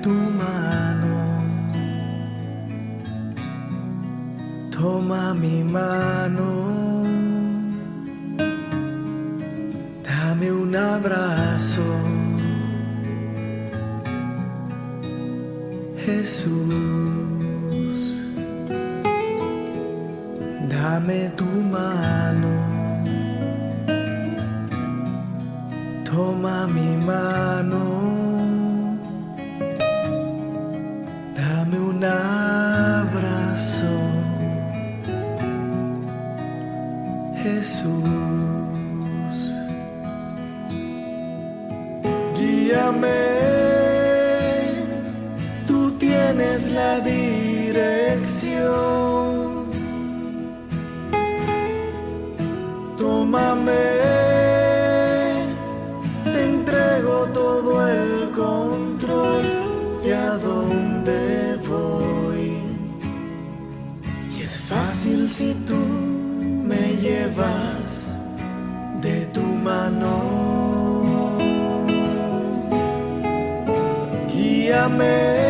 tu mano, toma mi mano, dame un abrazo, Jesús, dame tu mano, toma mi mano, dame un abrazo, Jesús. Guíame, tú tienes la dirección. Tómame, te entrego todo el control de a dónde voy. Y es fácil si tú me llevas de tu mano. Guíame,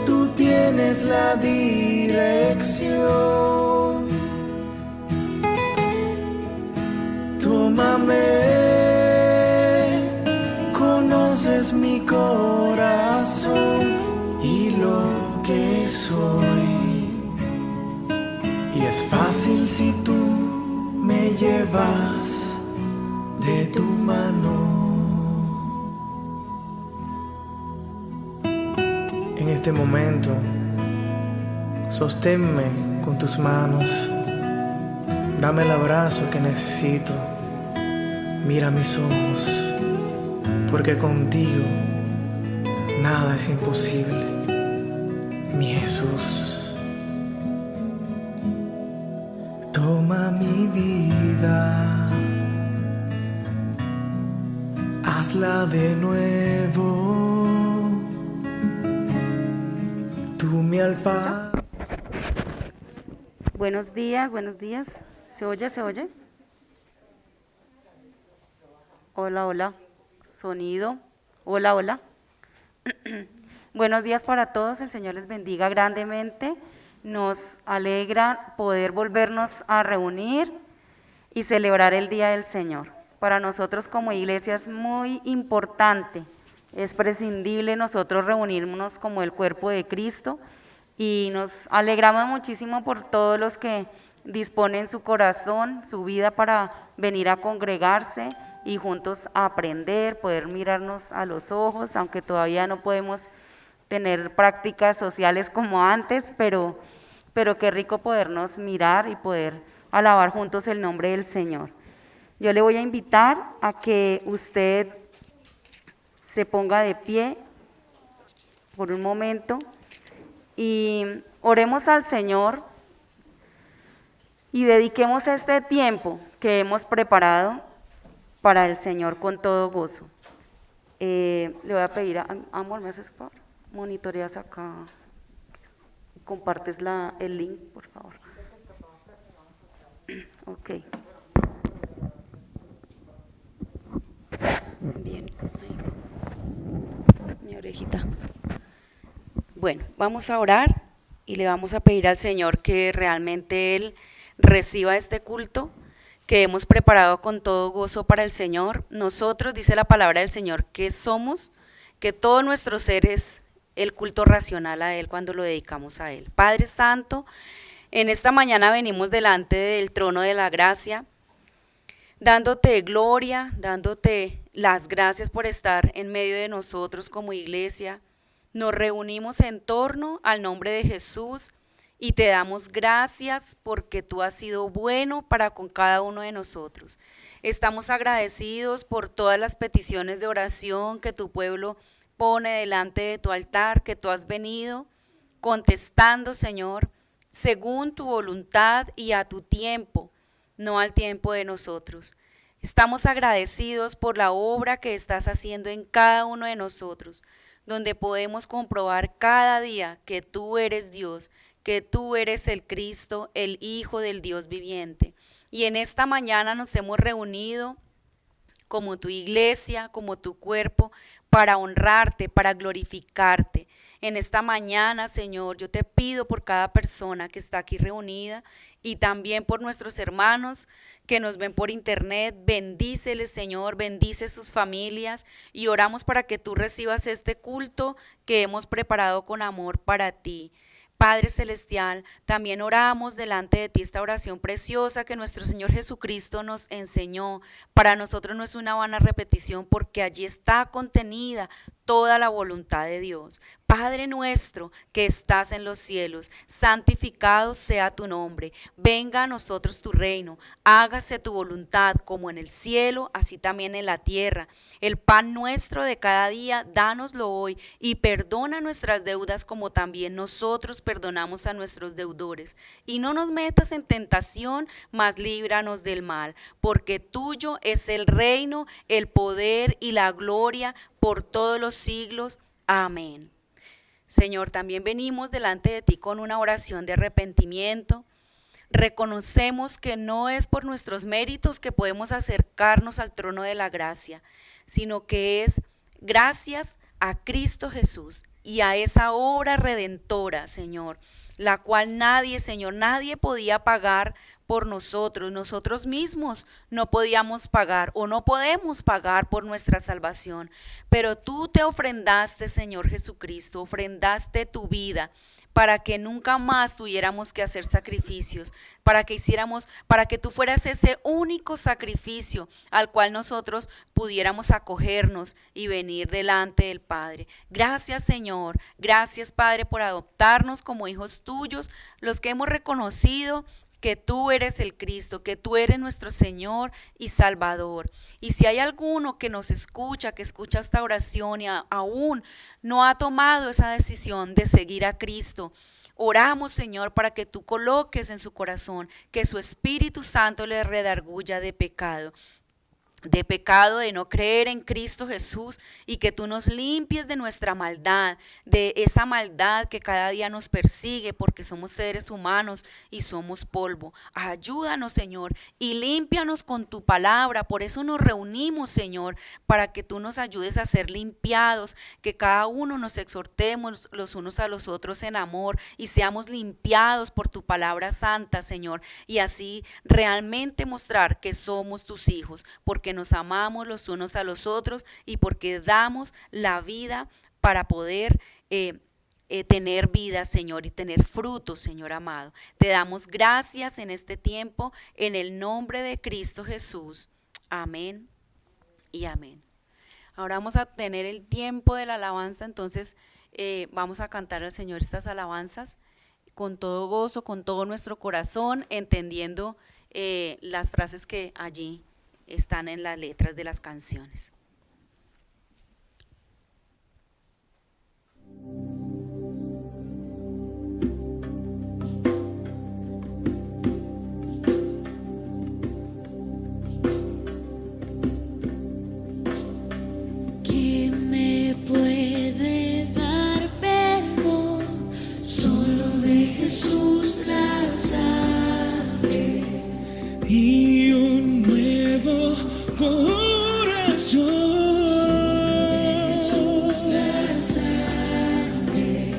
tú tienes la dirección. Tómame, conoces mi corazón y lo que soy. Y es fácil si tú me llevas de tu mano. En este momento, sosténme con tus manos, dame el abrazo que necesito, mira mis ojos, porque contigo nada es imposible, mi Jesús. Toma mi vida, hazla de nuevo. Tú mi alfa. Buenos días, buenos días. ¿Se oye, se oye? Hola, hola. Sonido. Hola, hola. Buenos días para todos, el Señor les bendiga grandemente. Nos alegra poder volvernos a reunir y celebrar el Día del Señor. Para nosotros como iglesia es muy importante, es prescindible nosotros reunirnos como el cuerpo de Cristo y nos alegramos muchísimo por todos los que disponen su corazón, su vida para venir a congregarse y juntos a aprender, poder mirarnos a los ojos, aunque todavía no podemos tener prácticas sociales como antes, pero qué rico podernos mirar y poder alabar juntos el nombre del Señor. Yo le voy a invitar a que usted se ponga de pie por un momento y oremos al Señor y dediquemos este tiempo que hemos preparado para el Señor con todo gozo. Le voy a pedir, amor, ¿me haces favor? Monitoreas acá, compartes el link, por favor. Ok. Bien. Mi orejita. Bueno, vamos a orar y le vamos a pedir al Señor que realmente Él reciba este culto que hemos preparado con todo gozo para el Señor. Nosotros, dice la palabra del Señor, que somos, que todo nuestro ser es el culto racional a Él cuando lo dedicamos a Él. Padre Santo, en esta mañana venimos delante del trono de la gracia, dándote gloria, dándote las gracias por estar en medio de nosotros como iglesia. Nos reunimos en torno al nombre de Jesús y te damos gracias porque tú has sido bueno para con cada uno de nosotros. Estamos agradecidos por todas las peticiones de oración que tu pueblo pone delante de tu altar, que tú has venido contestando, Señor, según tu voluntad y a tu tiempo, no al tiempo de nosotros. Estamos agradecidos por la obra que estás haciendo en cada uno de nosotros, donde podemos comprobar cada día que tú eres Dios, que tú eres el Cristo, el Hijo del Dios viviente. Y en esta mañana nos hemos reunido como tu iglesia, como tu cuerpo, para honrarte, para glorificarte. En esta mañana, Señor, yo te pido por cada persona que está aquí reunida y también por nuestros hermanos que nos ven por internet. Bendíceles, Señor, bendice sus familias y oramos para que tú recibas este culto que hemos preparado con amor para ti. Padre Celestial, también oramos delante de ti esta oración preciosa que nuestro Señor Jesucristo nos enseñó. Para nosotros no es una vana repetición porque allí está contenida toda la voluntad de Dios. Padre nuestro que estás en los cielos, santificado sea tu nombre. Venga a nosotros tu reino, hágase tu voluntad como en el cielo, así también en la tierra. El pan nuestro de cada día, dánoslo hoy y perdona nuestras deudas como también nosotros perdonamos a nuestros deudores. Y no nos metas en tentación, mas líbranos del mal, porque tuyo es el reino, el poder y la gloria por todos los siglos. Amén. Señor, también venimos delante de ti con una oración de arrepentimiento. Reconocemos que no es por nuestros méritos que podemos acercarnos al trono de la gracia, sino que es gracias a Cristo Jesús y a esa obra redentora, Señor, la cual nadie, Señor, nadie podía pagar por nosotros. Nosotros mismos no podíamos pagar o no podemos pagar por nuestra salvación, pero tú te ofrendaste, Señor Jesucristo, ofrendaste tu vida para que nunca más tuviéramos que hacer sacrificios, para que tú fueras ese único sacrificio al cual nosotros pudiéramos acogernos y venir delante del Padre. Gracias, Señor, gracias, Padre, por adoptarnos como hijos tuyos, los que hemos reconocido que tú eres el Cristo, que tú eres nuestro Señor y Salvador. Y si hay alguno que nos escucha, que escucha esta oración y aún no ha tomado esa decisión de seguir a Cristo, oramos, Señor, para que tú coloques en su corazón que su Espíritu Santo le redarguya de pecado, de no creer en Cristo Jesús, y que tú nos limpies de nuestra maldad, de esa maldad que cada día nos persigue porque somos seres humanos y somos polvo. Ayúdanos, Señor, y límpianos con tu palabra. Por eso nos reunimos, Señor, para que tú nos ayudes a ser limpiados, que cada uno nos exhortemos los unos a los otros en amor y seamos limpiados por tu palabra santa, Señor, y así realmente mostrar que somos tus hijos, porque nos amamos los unos a los otros y porque damos la vida para poder tener vida, Señor, y tener frutos, Señor amado. Te damos gracias en este tiempo, en el nombre de Cristo Jesús. Amén y amén. Ahora vamos a tener el tiempo de la alabanza, entonces vamos a cantar al Señor estas alabanzas con todo gozo, con todo nuestro corazón, entendiendo las frases que allí están en las letras de las canciones. ¿Quién me puede dar perdón? Solo de Jesús la sangre y un nuevo corazón. Jesús la sangre,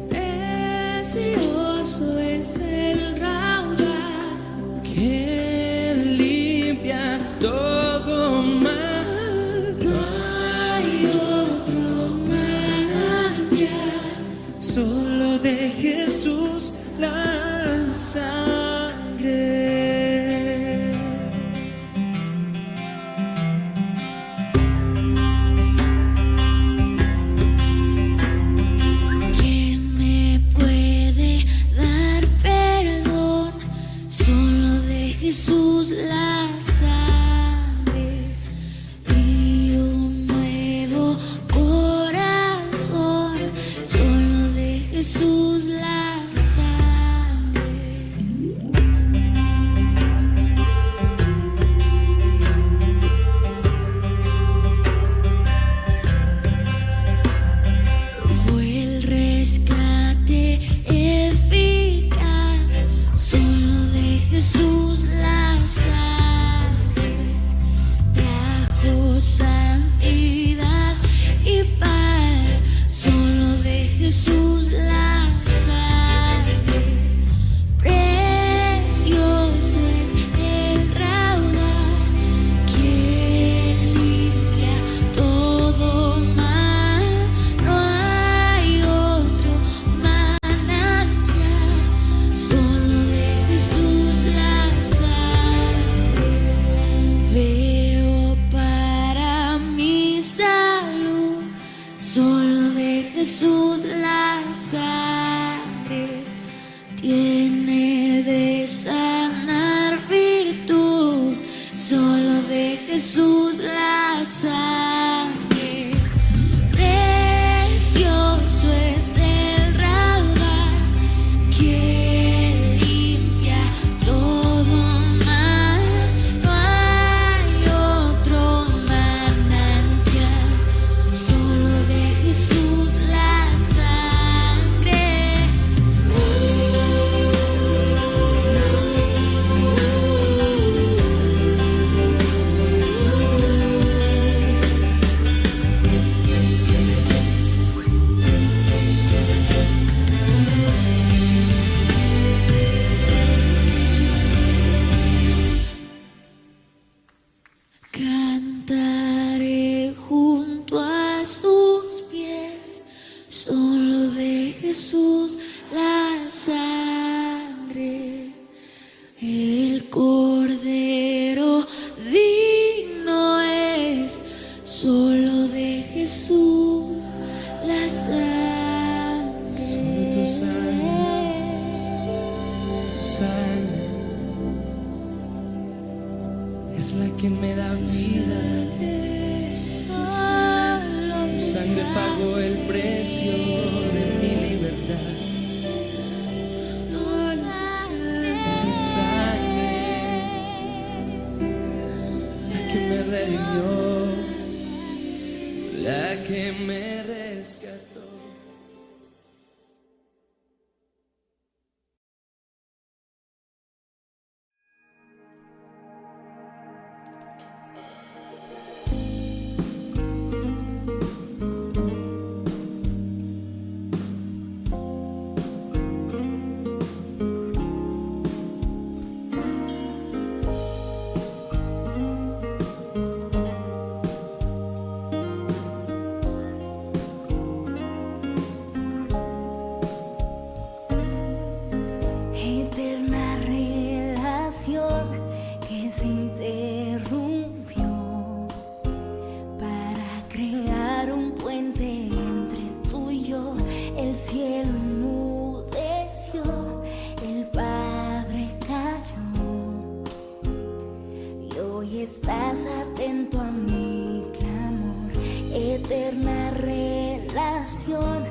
precioso es el raudal Que limpia todo mal. no hay otro manantial. Solo de Jesús la sangre. ¿Quién me puede dar perdón? Solo de Jesús la sangre y un nuevo corazón. Solo de Jesús la sangre. Fue el rescate eficaz, solo de Jesús la sangre. Jesús la sangre. Precioso es el raudal que limpia todo mal. No hay otro manantial, solo de Jesús la sangre. Cantaré junto a sus pies, solo de Jesús la sangre. El Cordero digno es, solo de Jesús la sangre. Solo tu sangre es la que me da vida. Solo Tu tu sangre pagó el precio de mi libertad. Esa sangre, la que me redimió, la que me rescató. eterna relación que se interrumpió para crear un puente entre tú y yo. El cielo enmudeció, el Padre cayó y hoy estás atento a mi clamor. Eterna relación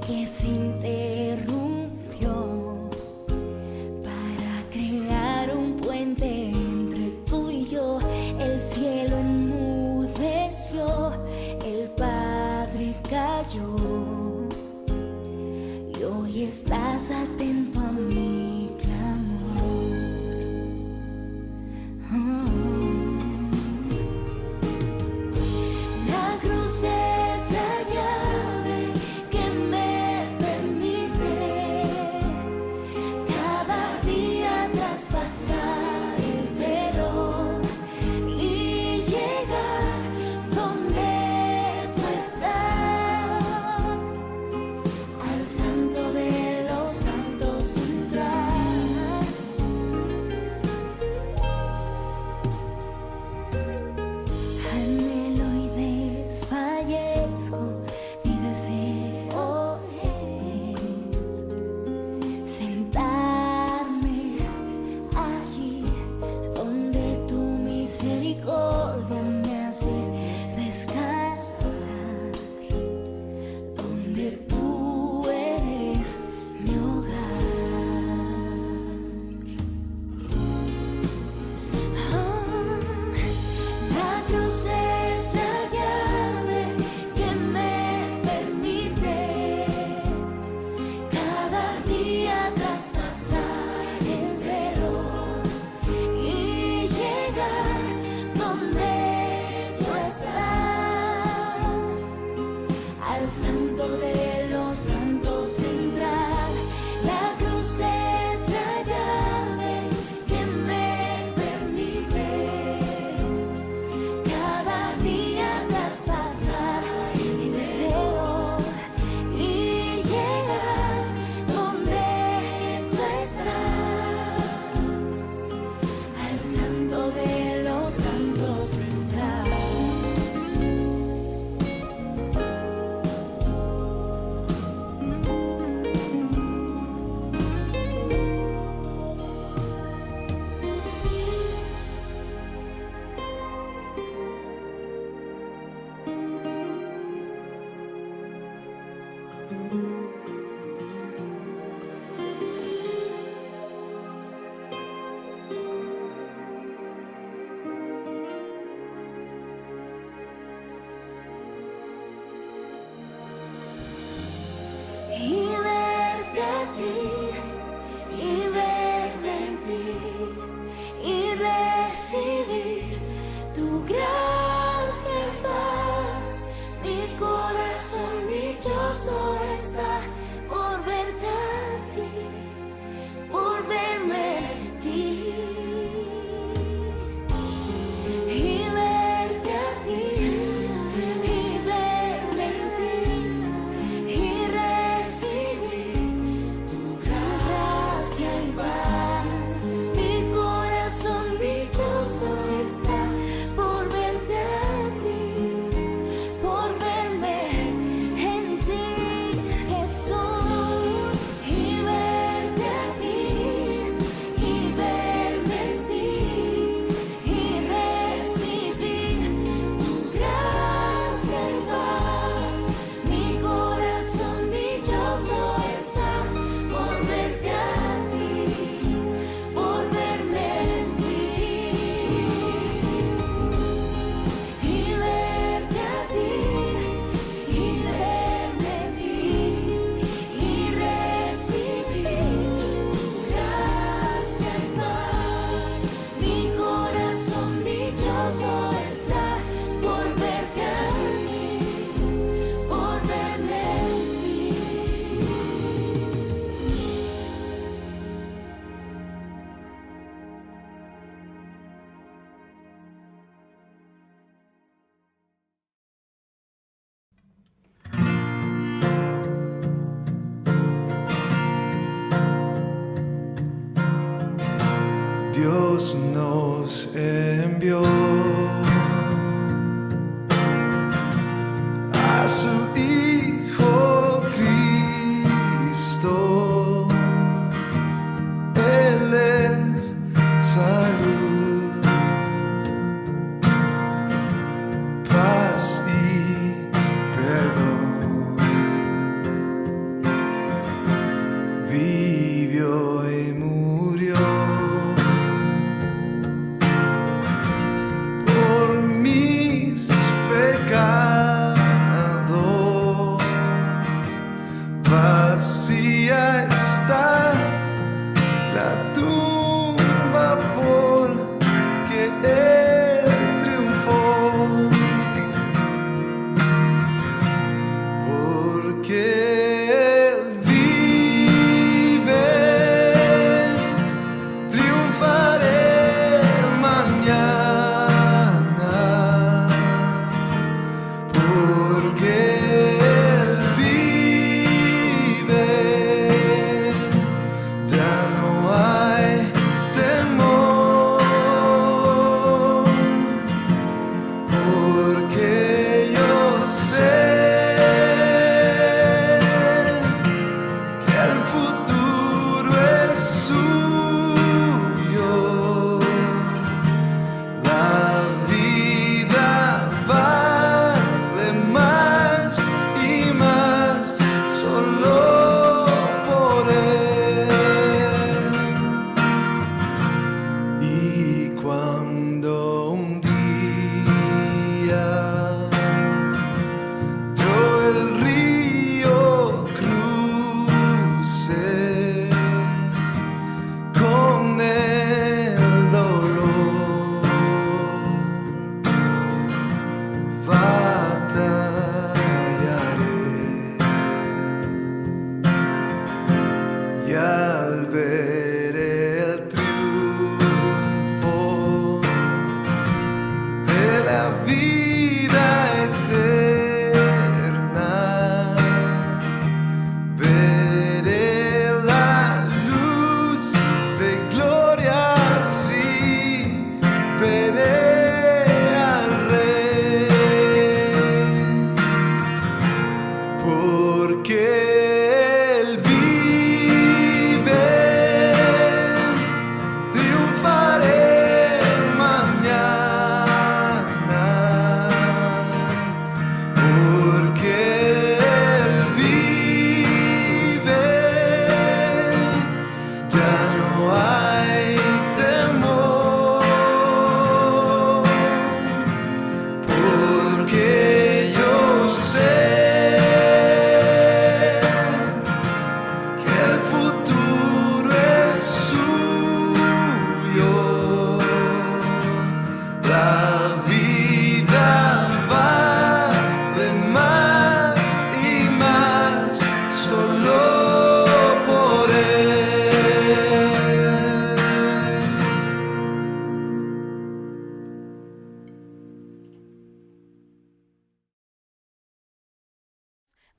que se interrumpió para crear un puente entre tú y yo. El cielo enmudeció, el Padre cayó y hoy estás atento a mi clamor. La cruz es la llave que me permite cada día traspasar el velo y llegar donde tú estás, al santo de los santos entrar. Anhelo y desfallezco, mi deseo es sentarme allí donde tu misericordia me hace descansar, donde tú eres mi hogar. La cruz es la llave que me permite cada día traspasar el velo y llegar donde recibir tu gracia y paz. Mi corazón dichoso está por verte a ti, por verme en ti. Y verte a ti, y verme en ti, y recibir tu gracia y paz. Mi corazón dichoso está por verte a ti, por verme en ti, Jesús. Y verte a ti, y verme en ti, y recibir tu gracia y paz. Mi corazón dichoso está por verte a ti, por verme en ti. Y verte a ti, y verme en ti, y recibir tu gracia y paz. Mi corazón dichoso está por verte a ti, por verme en ti. Dios nos envió a su Hijo Cristo. Él es salud, paz y perdón. Vivió y murió por mis pecados.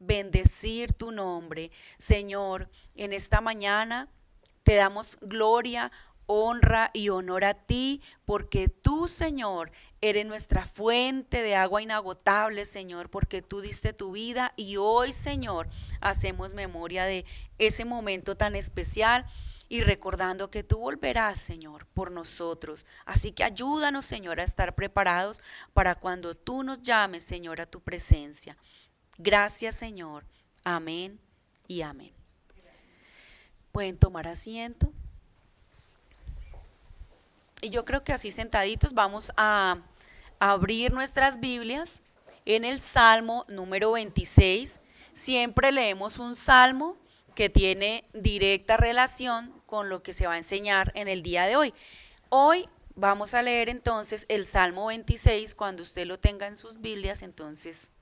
bendecir tu nombre. Señor, en esta mañana te damos gloria, honra y honor a ti, porque tú, Señor, eres nuestra fuente de agua inagotable, Señor, porque tú diste tu vida y hoy, Señor, hacemos memoria de ese momento tan especial y recordando que tú volverás, Señor, por nosotros. Así que ayúdanos, Señor, a estar preparados para cuando tú nos llames, Señor, a tu presencia. Gracias, Señor. Amén y amén. Pueden tomar asiento. Y yo creo que así sentaditos vamos a abrir nuestras Biblias en el Salmo número 26. Siempre leemos un salmo que tiene directa relación con lo que se va a enseñar en el día de hoy. Hoy vamos a leer entonces el Salmo 26. Cuando usted lo tenga en sus Biblias, entonces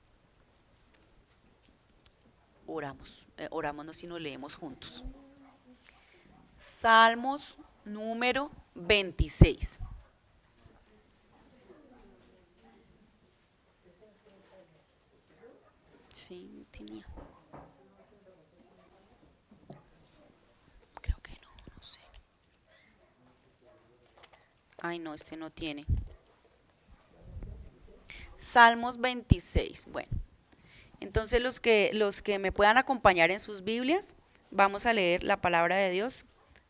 orámonos y nos leemos juntos. Salmos número 26. Sí, tenía. Creo que no sé. Ay, no, este no tiene. Salmos 26. Bueno, entonces los que me puedan acompañar en sus Biblias, vamos a leer la palabra de Dios.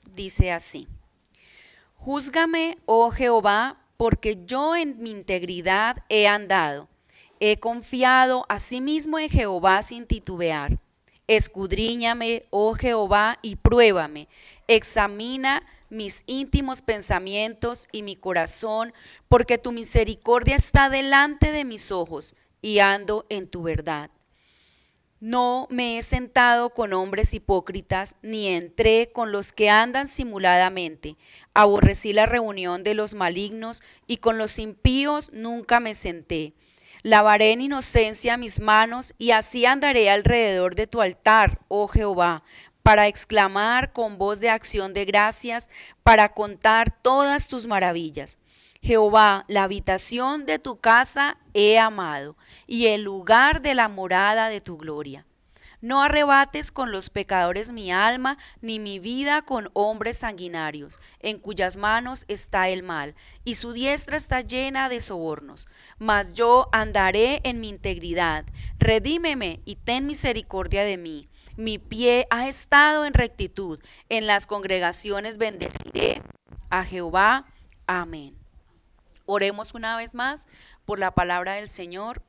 Dice así: Júzgame, oh Jehová, porque yo en mi integridad he andado. He confiado asimismo en Jehová sin titubear. Escudriñame, oh Jehová, y pruébame. Examina mis íntimos pensamientos y mi corazón, porque tu misericordia está delante de mis ojos, y ando en tu verdad. No me he sentado con hombres hipócritas, ni entré con los que andan simuladamente. Aborrecí la reunión de los malignos, y con los impíos nunca me senté. Lavaré en inocencia mis manos, y así andaré alrededor de tu altar, oh Jehová, para exclamar con voz de acción de gracias, para contar todas tus maravillas. Jehová, la habitación de tu casa he amado, y el lugar de la morada de tu gloria. No arrebates con los pecadores mi alma, ni mi vida con hombres sanguinarios, en cuyas manos está el mal, y su diestra está llena de sobornos. Mas yo andaré en mi integridad. Redímeme y ten misericordia de mí. Mi pie ha estado en rectitud. En las congregaciones bendeciré a Jehová. Amén. Oremos una vez más por la palabra del Señor.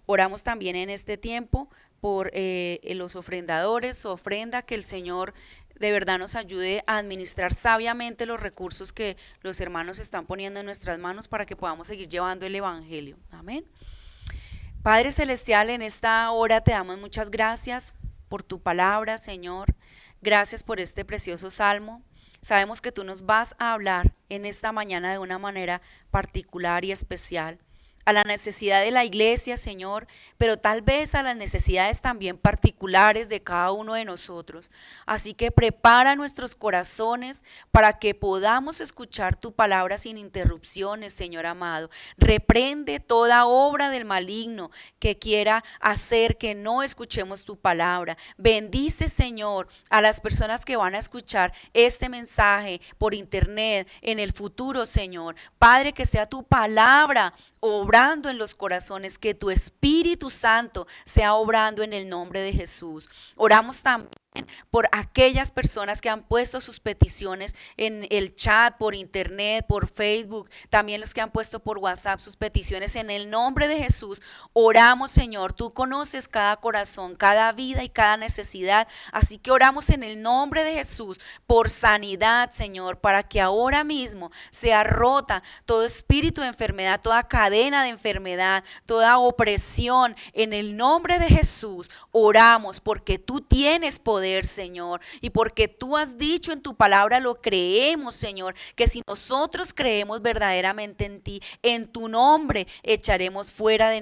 Oramos también en este tiempo por los ofrendadores, su ofrenda, que el Señor de verdad nos ayude a administrar sabiamente los recursos que los hermanos están poniendo en nuestras manos para que podamos seguir llevando el Evangelio. Amén. Padre Celestial, en esta hora te damos muchas gracias por tu palabra, Señor. Gracias por este precioso salmo. Sabemos que tú nos vas a hablar en esta mañana de una manera particular y especial a la necesidad de la iglesia, Señor, pero tal vez a las necesidades también particulares de cada uno de nosotros. Así que prepara nuestros corazones para que podamos escuchar tu palabra sin interrupciones, Señor amado. Reprende toda obra del maligno que quiera hacer que no escuchemos tu palabra. Bendice, Señor, a las personas que van a escuchar este mensaje por internet en el futuro, Señor. Padre, que sea tu palabra obrando en los corazones, que tu Espíritu Santo sea obrando en el nombre de Jesús. Oramos también por aquellas personas que han puesto sus peticiones en el chat, por internet, por Facebook, también los que han puesto por WhatsApp sus peticiones. En el nombre de Jesús oramos, Señor. Tú conoces cada corazón, cada vida y cada necesidad, así que oramos en el nombre de Jesús por sanidad, Señor, para que ahora mismo sea rota todo espíritu de enfermedad, toda cadena de enfermedad, toda opresión. En el nombre de Jesús oramos, porque tú tienes poder poder, Señor. Y porque tú has dicho en tu palabra, lo creemos, Señor, que si nosotros creemos verdaderamente en ti, en tu nombre echaremos fuera de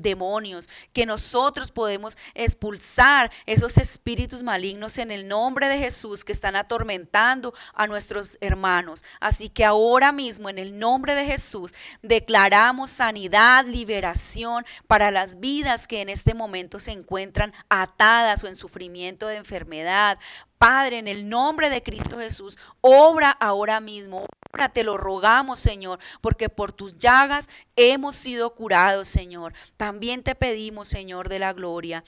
demonios, que nosotros podemos expulsar esos espíritus malignos en el nombre de Jesús que están atormentando a nuestros hermanos. Así que ahora mismo, en el nombre de Jesús, declaramos sanidad, liberación para las vidas que en este momento se encuentran atadas o en sufrimiento de enfermedad. Padre, en el nombre de Cristo Jesús, obra ahora mismo. Obra, te lo rogamos, Señor, porque por tus llagas hemos sido curados, Señor. También te pedimos, Señor de la gloria,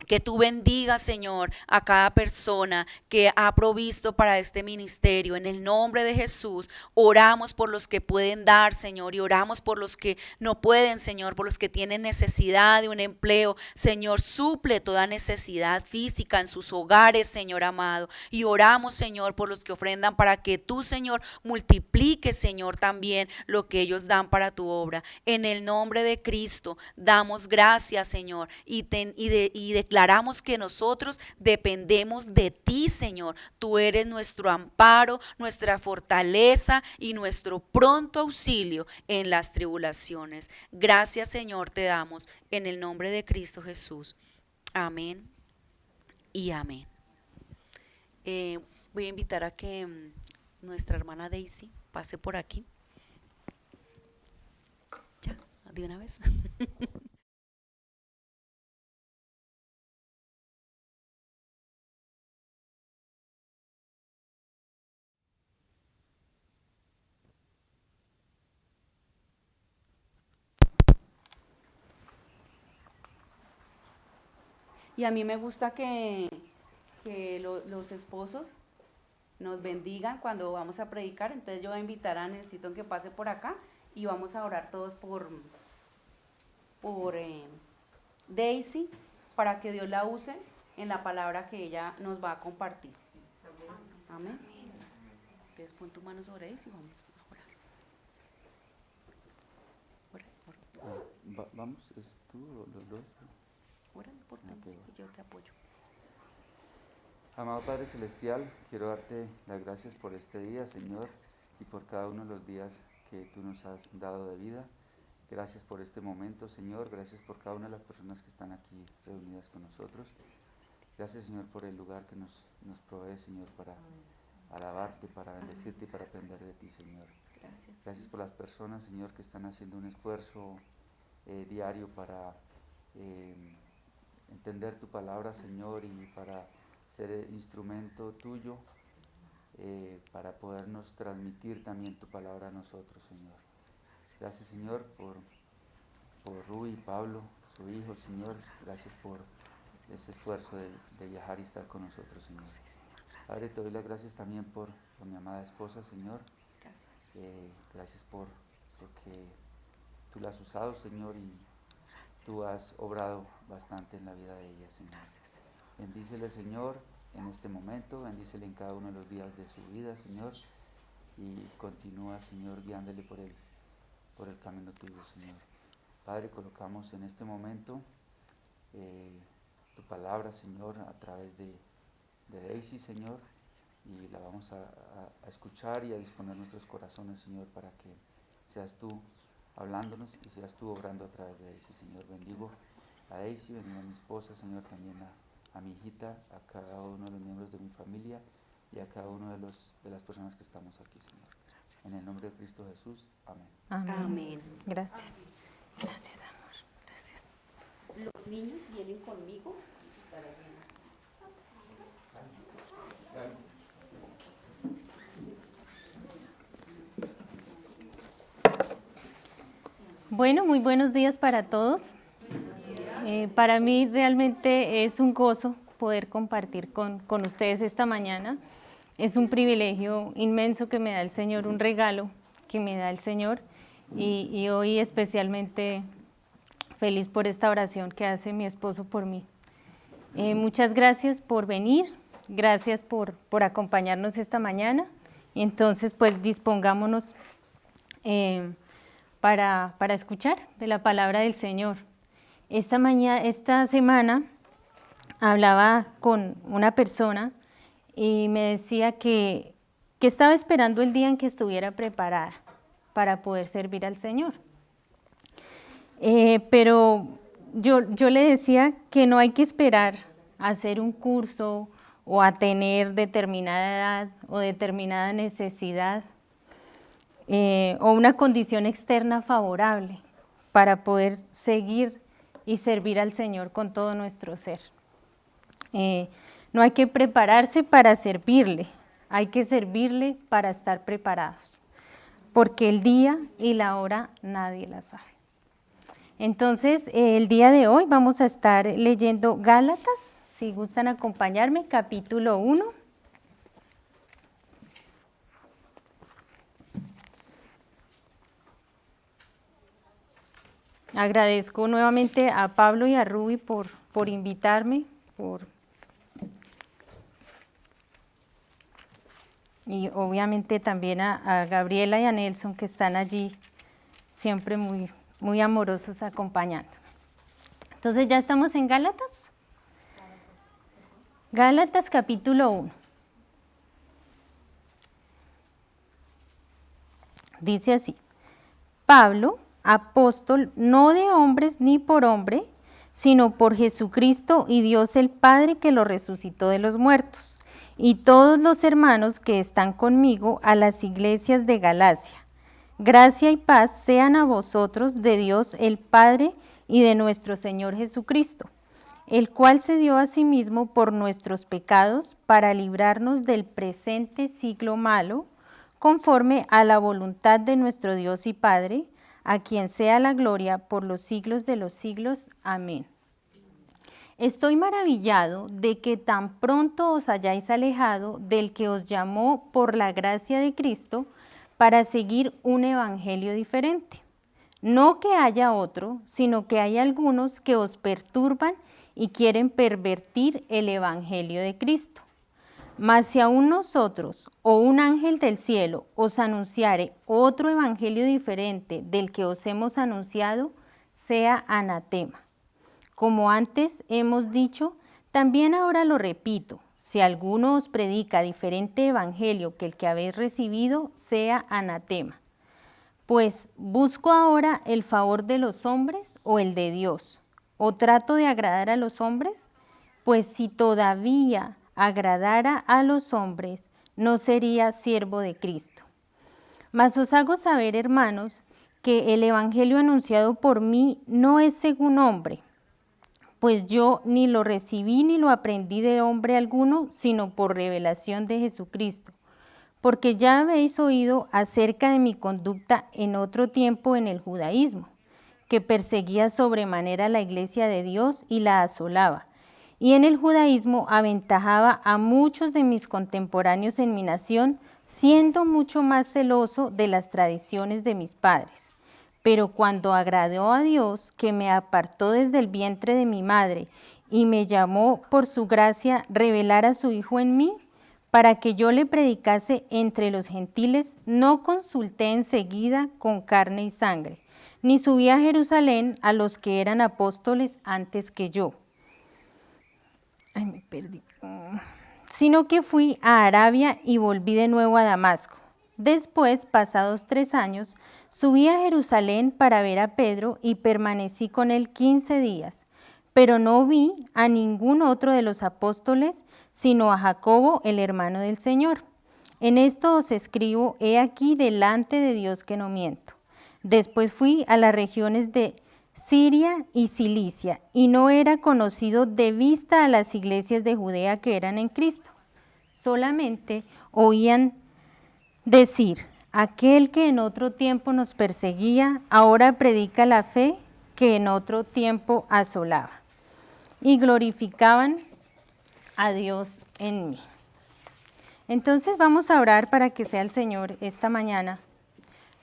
que tú bendigas, Señor, a cada persona que ha provisto para este ministerio. En el nombre de Jesús, oramos por los que pueden dar, Señor, y oramos por los que no pueden, Señor, por los que tienen necesidad de un empleo. Señor, suple toda necesidad física en sus hogares, Señor amado. Y oramos, Señor, por los que ofrendan para que tú, Señor, multipliques, Señor, también lo que ellos dan para tu obra. En el nombre de Cristo, damos gracias, Señor, y declaramos que nosotros dependemos de ti, Señor. Tú eres nuestro amparo, nuestra fortaleza y nuestro pronto auxilio en las tribulaciones. Gracias, Señor, te damos en el nombre de Cristo Jesús. Amén y amén. Voy a invitar a que nuestra hermana Daisy pase por aquí. Ya, de una vez. Y a mí me gusta que los esposos nos bendigan cuando vamos a predicar. Entonces yo voy a invitar a Nelsito que pase por acá y vamos a orar todos por Daisy, para que Dios la use en la palabra que ella nos va a compartir. Amén. Entonces pon tu mano sobre Daisy y vamos a orar. Vamos, ¿es tú o los dos? Ora por Daisy y yo te apoyo. Amado Padre Celestial, quiero darte las gracias por este día, Señor, y por cada uno de los días que tú nos has dado de vida. Gracias por este momento, Señor. Gracias por cada una de las personas que están aquí reunidas con nosotros. Gracias, Señor, por el lugar que nos provee, Señor, para alabarte, para bendecirte y para aprender de ti, Señor. Gracias por las personas, Señor, que están haciendo un esfuerzo diario para entender tu palabra, Señor, y para ser instrumento tuyo, para podernos transmitir también tu palabra a nosotros, Señor. Gracias, Señor, por Rui y Pablo, su hijo, Señor. Gracias por ese esfuerzo de viajar y estar con nosotros, Señor. Padre, te doy las gracias también por mi amada esposa, Señor. Gracias porque tú la has usado, Señor, y tú has obrado bastante en la vida de ella, Señor. Bendícele, Señor, en este momento, bendícele en cada uno de los días de su vida, Señor, y continúa, Señor, guiándole por el camino tuyo, Señor. Padre, colocamos en este momento tu palabra, Señor, a través de Daisy, Señor, y la vamos a escuchar y a disponer nuestros corazones, Señor, para que seas tú hablándonos y seas tú obrando a través de Daisy, Señor. Bendigo a Daisy, bendigo a mi esposa, Señor, también a mi hijita, a cada uno de los miembros de mi familia y a cada uno de las personas que estamos aquí, Señor. En el nombre de Cristo Jesús, amén. Amén. Amén. Gracias. Gracias, amor. Gracias. Los niños vienen conmigo. Bueno, muy buenos días para todos. Para mí realmente es un gozo poder compartir con ustedes esta mañana. Es un privilegio inmenso que me da el Señor, un regalo que me da el Señor, y hoy especialmente feliz por esta oración que hace mi esposo por mí. Muchas gracias por venir, gracias por acompañarnos esta mañana, y entonces pues dispongámonos para escuchar de la palabra del Señor. Esta semana hablaba con una persona y me decía que estaba esperando el día en que estuviera preparada para poder servir al Señor. Pero yo le decía que no hay que esperar a hacer un curso o a tener determinada edad o determinada necesidad o una condición externa favorable para poder seguir y servir al Señor con todo nuestro ser. No hay que prepararse para servirle, hay que servirle para estar preparados, porque el día y la hora nadie la sabe. Entonces, el día de hoy vamos a estar leyendo Gálatas, si gustan acompañarme, capítulo 1. Agradezco nuevamente a Pablo y a Ruby por invitarme, y obviamente también a Gabriela y a Nelson, que están allí siempre muy, muy amorosos acompañando. Entonces, ¿ya estamos en Gálatas? Gálatas capítulo 1. Dice así: Pablo, apóstol, no de hombres ni por hombre, sino por Jesucristo y Dios el Padre que lo resucitó de los muertos, y todos los hermanos que están conmigo a las iglesias de Galacia. Gracia y paz sean a vosotros de Dios el Padre y de nuestro Señor Jesucristo, el cual se dio a sí mismo por nuestros pecados para librarnos del presente siglo malo, conforme a la voluntad de nuestro Dios y Padre, a quien sea la gloria por los siglos de los siglos. Amén. Estoy maravillado de que tan pronto os hayáis alejado del que os llamó por la gracia de Cristo para seguir un evangelio diferente. No que haya otro, sino que hay algunos que os perturban y quieren pervertir el evangelio de Cristo. Mas si aún nosotros o un ángel del cielo os anunciare otro evangelio diferente del que os hemos anunciado, sea anatema. Como antes hemos dicho, también ahora lo repito, si alguno os predica diferente evangelio que el que habéis recibido, sea anatema. Pues, ¿busco ahora el favor de los hombres o el de Dios? ¿O trato de agradar a los hombres? Pues si todavía agradara a los hombres, no sería siervo de Cristo. Mas os hago saber, hermanos, que el evangelio anunciado por mí no es según hombre, pues yo ni lo recibí ni lo aprendí de hombre alguno, sino por revelación de Jesucristo. Porque ya habéis oído acerca de mi conducta en otro tiempo en el judaísmo, que perseguía sobremanera la iglesia de Dios y la asolaba. Y en el judaísmo aventajaba a muchos de mis contemporáneos en mi nación, siendo mucho más celoso de las tradiciones de mis padres. Pero cuando agradó a Dios, que me apartó desde el vientre de mi madre y me llamó por su gracia revelar a su Hijo en mí, para que yo le predicase entre los gentiles, no consulté enseguida con carne y sangre, ni subí a Jerusalén a los que eran apóstoles antes que yo. Sino que fui a Arabia y volví de nuevo a Damasco. Después, pasados 3 años, subí a Jerusalén para ver a Pedro y permanecí con él 15 días, pero no vi a ningún otro de los apóstoles, sino a Jacobo, el hermano del Señor. En esto os escribo, he aquí delante de Dios que no miento. Después fui a las regiones de Siria y Cilicia, y no era conocido de vista a las iglesias de Judea que eran en Cristo. Solamente oían decir, aquel que en otro tiempo nos perseguía, ahora predica la fe que en otro tiempo asolaba. Y glorificaban a Dios en mí. Entonces vamos a orar para que sea el Señor esta mañana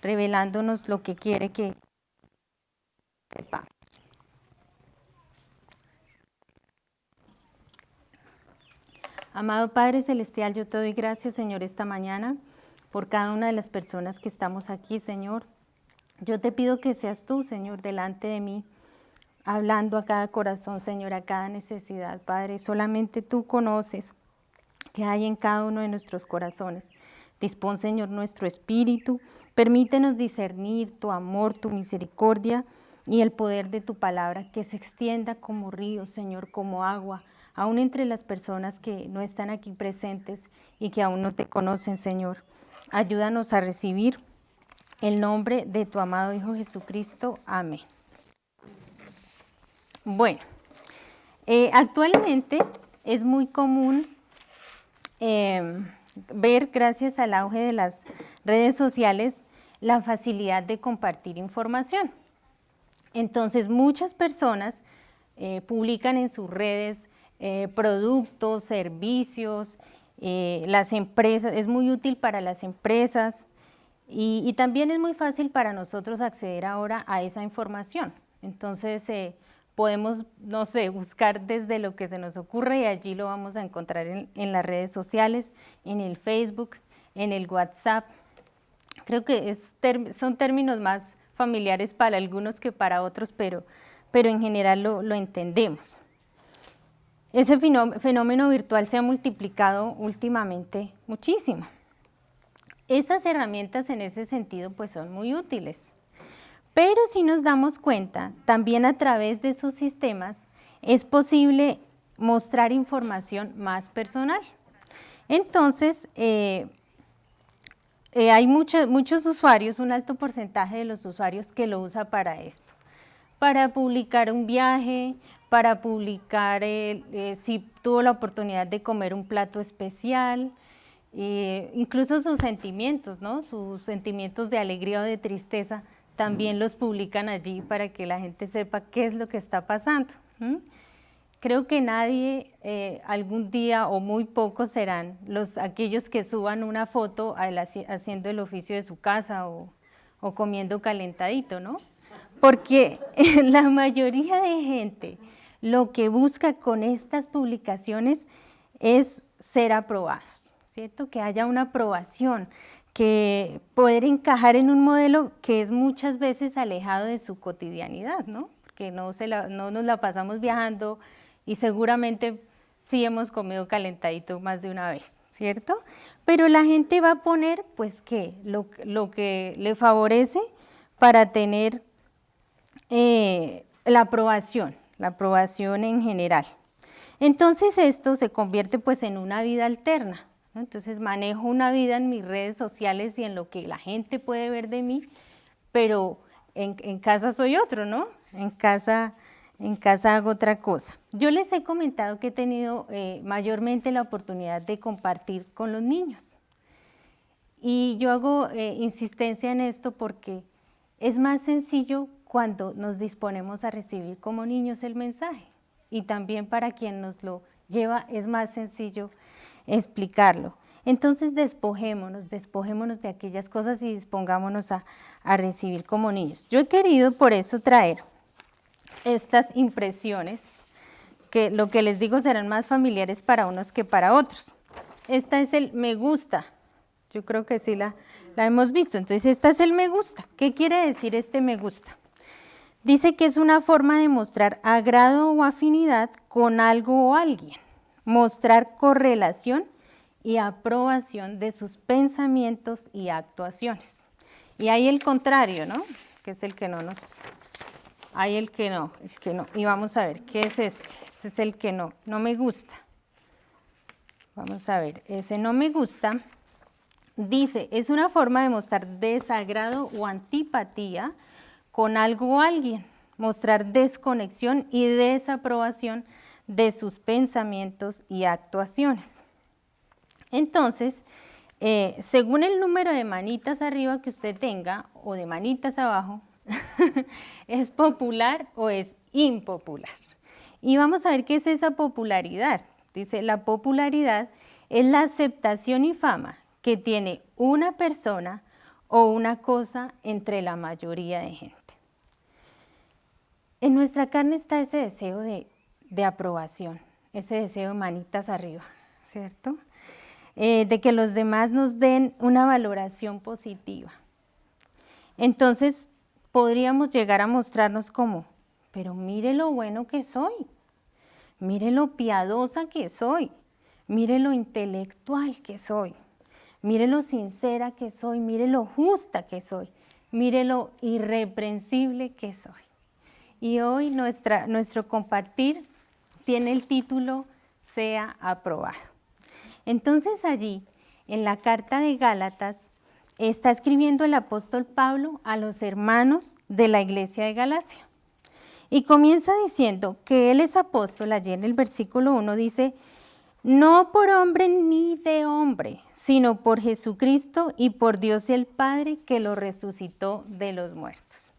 revelándonos lo que quiere que sepamos. Amado Padre Celestial, yo te doy gracias, Señor, esta mañana por cada una de las personas que estamos aquí, Señor. Yo te pido que seas tú, Señor, delante de mí, hablando a cada corazón, Señor, a cada necesidad, Padre. Solamente tú conoces qué hay en cada uno de nuestros corazones. Dispón, Señor, nuestro espíritu. Permítenos discernir tu amor, tu misericordia y el poder de tu palabra que se extienda como río, Señor, como agua, aún entre las personas que no están aquí presentes y que aún no te conocen, Señor. Ayúdanos a recibir el nombre de tu amado Hijo Jesucristo. Amén. Bueno, actualmente es muy común ver, gracias al auge de las redes sociales, la facilidad de compartir información. Entonces, muchas personas publican en sus redes productos, servicios, las empresas, es muy útil para las empresas y también es muy fácil para nosotros acceder ahora a esa información. Entonces, podemos, no sé, buscar desde lo que se nos ocurre y allí lo vamos a encontrar en las redes sociales, en el Facebook, en el WhatsApp. Creo que son términos más familiares para algunos que para otros, pero en general lo entendemos. Ese fenómeno virtual se ha multiplicado últimamente muchísimo. Estas herramientas en ese sentido pues son muy útiles. Pero si nos damos cuenta, también a través de esos sistemas es posible mostrar información más personal. Entonces, hay muchos usuarios, un alto porcentaje de los usuarios que lo usa para esto. Para publicar un viaje, para publicar si tuvo la oportunidad de comer un plato especial, incluso sus sentimientos, ¿no? Sus sentimientos de alegría o de tristeza, también los publican allí para que la gente sepa qué es lo que está pasando. Creo que nadie algún día o muy pocos serán aquellos que suban una foto haciendo el oficio de su casa o comiendo calentadito, ¿no? Porque la mayoría de gente lo que busca con estas publicaciones es ser aprobados, ¿cierto? Que haya una aprobación, que poder encajar en un modelo que es muchas veces alejado de su cotidianidad, ¿no? Porque no nos la pasamos viajando y seguramente sí hemos comido calentadito más de una vez, ¿cierto? Pero la gente va a poner, pues, ¿qué? Lo que le favorece para tener la aprobación en general. Entonces esto se convierte pues en una vida alterna, ¿no? Entonces manejo una vida en mis redes sociales y en lo que la gente puede ver de mí, pero en casa soy otro, ¿no? En casa hago otra cosa. Yo les he comentado que he tenido mayormente la oportunidad de compartir con los niños. Y yo hago insistencia en esto porque es más sencillo cuando nos disponemos a recibir como niños el mensaje. Y también para quien nos lo lleva es más sencillo explicarlo. Entonces despojémonos de aquellas cosas y dispongámonos a recibir como niños. Yo he querido por eso traer estas impresiones, que lo que les digo serán más familiares para unos que para otros. Esta es el me gusta, yo creo que sí la hemos visto. Entonces esta es el me gusta. ¿Qué quiere decir este me gusta? Dice que es una forma de mostrar agrado o afinidad con algo o alguien, mostrar correlación y aprobación de sus pensamientos y actuaciones. Y hay el contrario, ¿no? Que es el que no hay el que no. Y vamos a ver, ¿qué es este? Este es el que no me gusta. Vamos a ver, ese no me gusta, dice, es una forma de mostrar desagrado o antipatía con algo o alguien, mostrar desconexión y desaprobación de sus pensamientos y actuaciones. Entonces, según el número de manitas arriba que usted tenga o de manitas abajo, ¿es popular o es impopular? Y vamos a ver qué es esa popularidad. Dice, la popularidad es la aceptación y fama que tiene una persona o una cosa entre la mayoría de gente. En nuestra carne está ese deseo de aprobación, ese deseo de manitas arriba, ¿cierto? De que los demás nos den una valoración positiva. Entonces, podríamos llegar a mostrarnos como pero mire lo bueno que soy, mire lo piadosa que soy, mire lo intelectual que soy, mire lo sincera que soy, mire lo justa que soy, mire lo irreprensible que soy. Y hoy nuestro compartir tiene el título Sea aprobado. Entonces allí, en la carta de Gálatas, está escribiendo el apóstol Pablo a los hermanos de la iglesia de Galacia. Y comienza diciendo que él es apóstol. Allí en el versículo 1 dice, no por hombre ni de hombre, sino por Jesucristo y por Dios el Padre que lo resucitó de los muertos.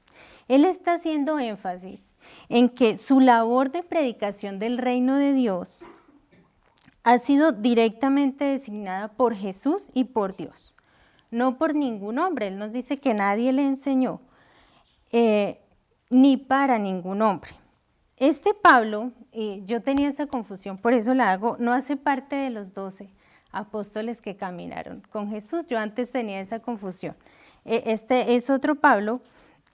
Él está haciendo énfasis en que su labor de predicación del reino de Dios ha sido directamente designada por Jesús y por Dios, no por ningún hombre. Él nos dice que nadie le enseñó, ni para ningún hombre. Este Pablo, yo tenía esa confusión, por eso la hago, no hace parte de los 12 apóstoles que caminaron con Jesús. Yo antes tenía esa confusión. Este es otro Pablo.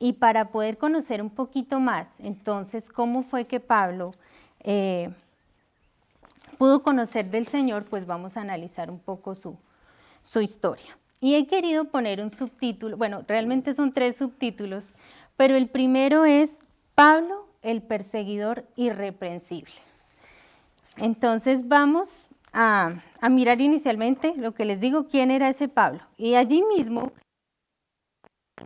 Y para poder conocer un poquito más, entonces, cómo fue que Pablo pudo conocer del Señor, pues vamos a analizar un poco su historia. Y he querido poner un subtítulo, bueno, realmente son 3 subtítulos, pero el primero es Pablo, el perseguidor irreprensible. Entonces vamos a mirar inicialmente lo que les digo, quién era ese Pablo. Y allí mismo,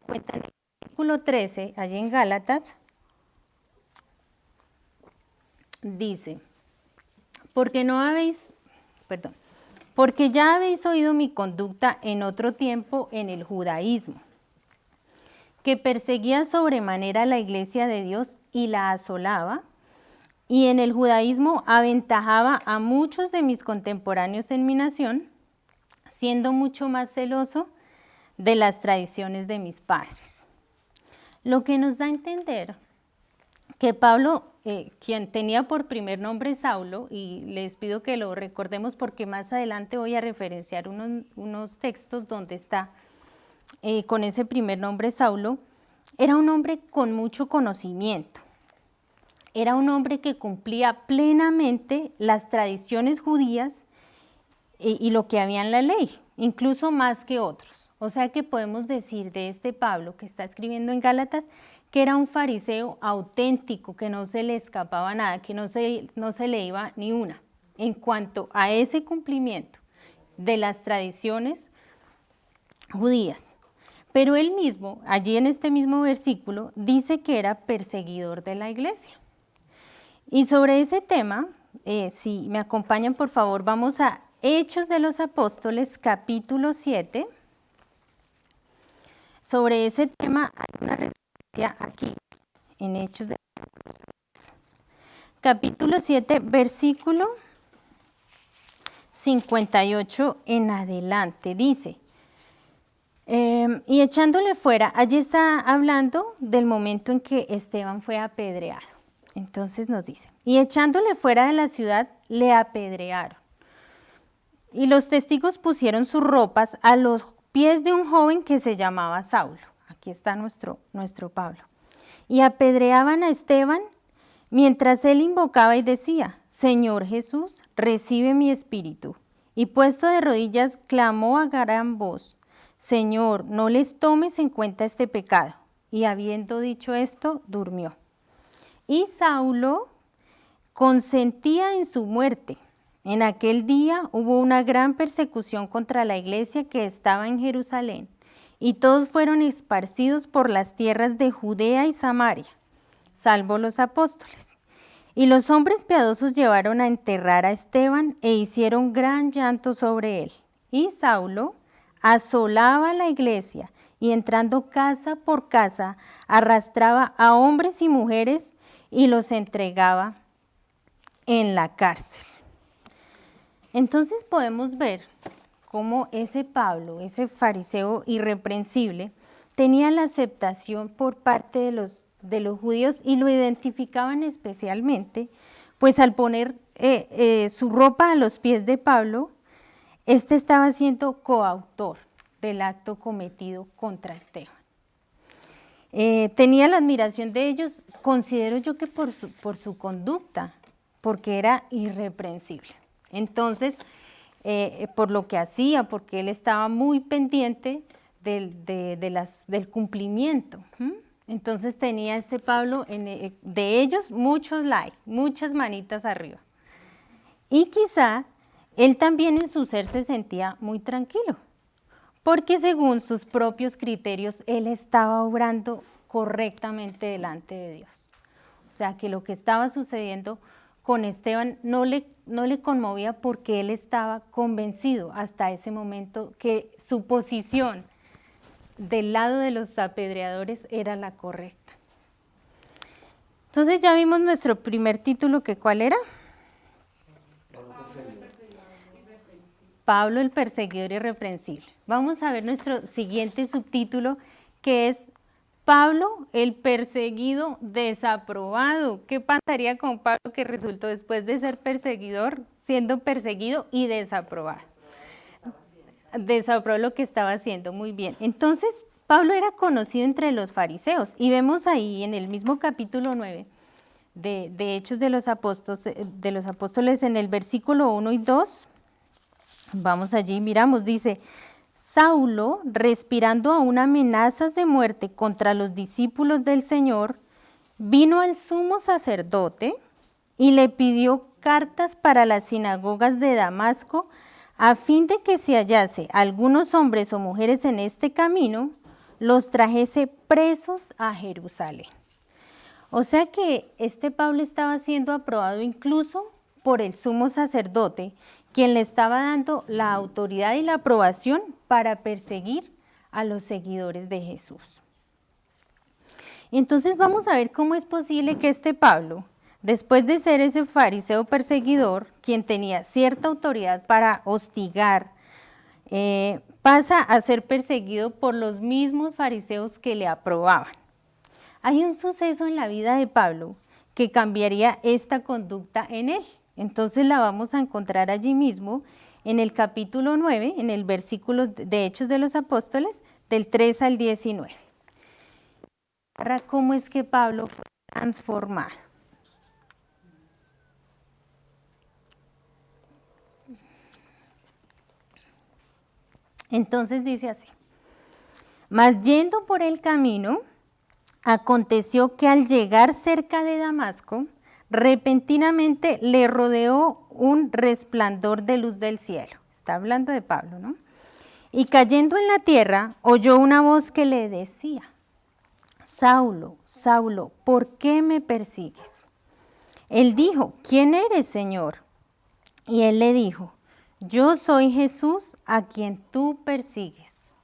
cuentan el versículo 13, allí en Gálatas, dice, porque ya habéis oído mi conducta en otro tiempo en el judaísmo, que perseguía sobremanera la iglesia de Dios y la asolaba, y en el judaísmo aventajaba a muchos de mis contemporáneos en mi nación, siendo mucho más celoso de las tradiciones de mis padres. Lo que nos da a entender que Pablo, quien tenía por primer nombre Saulo, y les pido que lo recordemos porque más adelante voy a referenciar unos textos donde está con ese primer nombre Saulo, era un hombre con mucho conocimiento, era un hombre que cumplía plenamente las tradiciones judías y lo que había en la ley, incluso más que otros. O sea que podemos decir de este Pablo que está escribiendo en Gálatas que era un fariseo auténtico, que no se le escapaba nada, que no se le iba ni una en cuanto a ese cumplimiento de las tradiciones judías. Pero él mismo, allí en este mismo versículo, dice que era perseguidor de la iglesia. Y sobre ese tema, si me acompañan por favor, vamos a Hechos de los Apóstoles, capítulo 7. Sobre ese tema hay una referencia aquí, en Hechos de los Apóstoles. Capítulo 7, versículo 58 en adelante, dice, y echándole fuera, allí está hablando del momento en que Esteban fue apedreado. Entonces nos dice, y echándole fuera de la ciudad, le apedrearon. Y los testigos pusieron sus ropas a los pies de un joven que se llamaba Saulo. Aquí está nuestro Pablo. Y apedreaban a Esteban mientras él invocaba y decía, Señor Jesús, recibe mi espíritu. Y puesto de rodillas, clamó a gran voz, Señor, no les tomes en cuenta este pecado. Y habiendo dicho esto, durmió. Y Saulo consentía en su muerte. En aquel día hubo una gran persecución contra la iglesia que estaba en Jerusalén, y todos fueron esparcidos por las tierras de Judea y Samaria, salvo los apóstoles. Y los hombres piadosos llevaron a enterrar a Esteban e hicieron gran llanto sobre él. Y Saulo asolaba la iglesia y entrando casa por casa arrastraba a hombres y mujeres y los entregaba en la cárcel. Entonces podemos ver cómo ese Pablo, ese fariseo irreprensible, tenía la aceptación por parte de los judíos y lo identificaban especialmente, pues al poner su ropa a los pies de Pablo, este estaba siendo coautor del acto cometido contra Esteban. Tenía la admiración de ellos considero yo que por su conducta, porque era irreprensible. Entonces, por lo que hacía, porque él estaba muy pendiente del cumplimiento. Entonces tenía este Pablo, de ellos muchos likes, muchas manitas arriba. Y quizá él también en su ser se sentía muy tranquilo, porque según sus propios criterios, él estaba obrando correctamente delante de Dios. O sea, que lo que estaba sucediendo con Esteban no le conmovía porque él estaba convencido hasta ese momento que su posición del lado de los apedreadores era la correcta. Entonces ya vimos nuestro primer título, que ¿cuál era? Pablo el perseguidor irreprensible. Vamos a ver nuestro siguiente subtítulo, que es Pablo el perseguido desaprobado. ¿Qué pasaría con Pablo, que resultó después de ser perseguidor, siendo perseguido y desaprobado? Desaprobó lo que estaba haciendo, muy bien. Entonces, Pablo era conocido entre los fariseos, y vemos ahí en el mismo capítulo 9 de Hechos de los Apóstoles, en el versículo 1 y 2, vamos allí, miramos, dice: Saulo, respirando aún amenazas de muerte contra los discípulos del Señor, vino al sumo sacerdote y le pidió cartas para las sinagogas de Damasco, a fin de que si hallase algunos hombres o mujeres en este camino, los trajese presos a Jerusalén. O sea que este Pablo estaba siendo aprobado incluso por el sumo sacerdote, quien le estaba dando la autoridad y la aprobación para perseguir a los seguidores de Jesús. Entonces vamos a ver cómo es posible que este Pablo, después de ser ese fariseo perseguidor, quien tenía cierta autoridad para hostigar, pasa a ser perseguido por los mismos fariseos que le aprobaban. Hay un suceso en la vida de Pablo que cambiaría esta conducta en él. Entonces la vamos a encontrar allí mismo en el capítulo 9, en el versículo de Hechos de los Apóstoles, del 3 al 19. Ahora, ¿cómo es que Pablo fue transformado? Entonces dice así: Mas yendo por el camino, aconteció que al llegar cerca de Damasco, repentinamente le rodeó un resplandor de luz del cielo. Está hablando de Pablo, ¿no? Y cayendo en la tierra, oyó una voz que le decía: Saulo, Saulo, ¿por qué me persigues? Él dijo: ¿Quién eres, Señor? Y él le dijo: Yo soy Jesús, a quien tú persigues.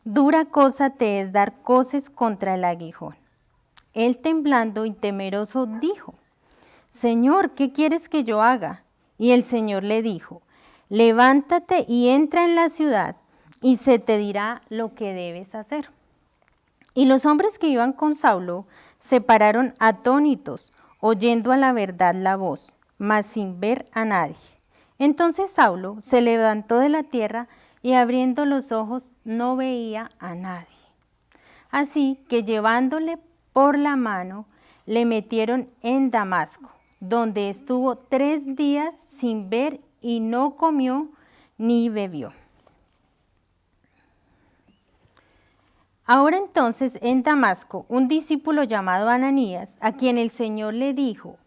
Dura cosa te es dar coces contra el aguijón. Él, temblando y temeroso, dijo: Señor, ¿qué quieres que yo haga? Y el Señor le dijo: Levántate y entra en la ciudad, y se te dirá lo que debes hacer. Y los hombres que iban con Saulo se pararon atónitos, oyendo a la verdad la voz, mas sin ver a nadie. Entonces Saulo se levantó de la tierra y abriendo los ojos no veía a nadie. Así que llevándole por la mano, le metieron en Damasco, donde estuvo 3 días sin ver y no comió ni bebió. Ahora entonces en Damasco, un discípulo llamado Ananías, a quien el Señor le dijo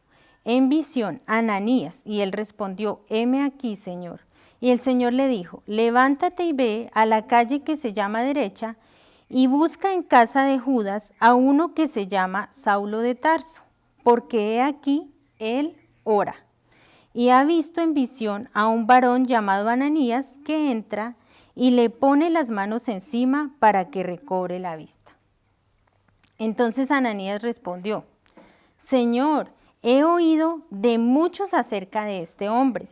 en visión: Ananías, y él respondió: heme aquí, Señor. Y el Señor le dijo: levántate y ve a la calle que se llama Derecha, y busca en casa de Judas a uno que se llama Saulo de Tarso, porque he aquí él ora, y ha visto en visión a un varón llamado Ananías que entra y le pone las manos encima para que recobre la vista. Entonces Ananías respondió: Señor, he oído de muchos acerca de este hombre.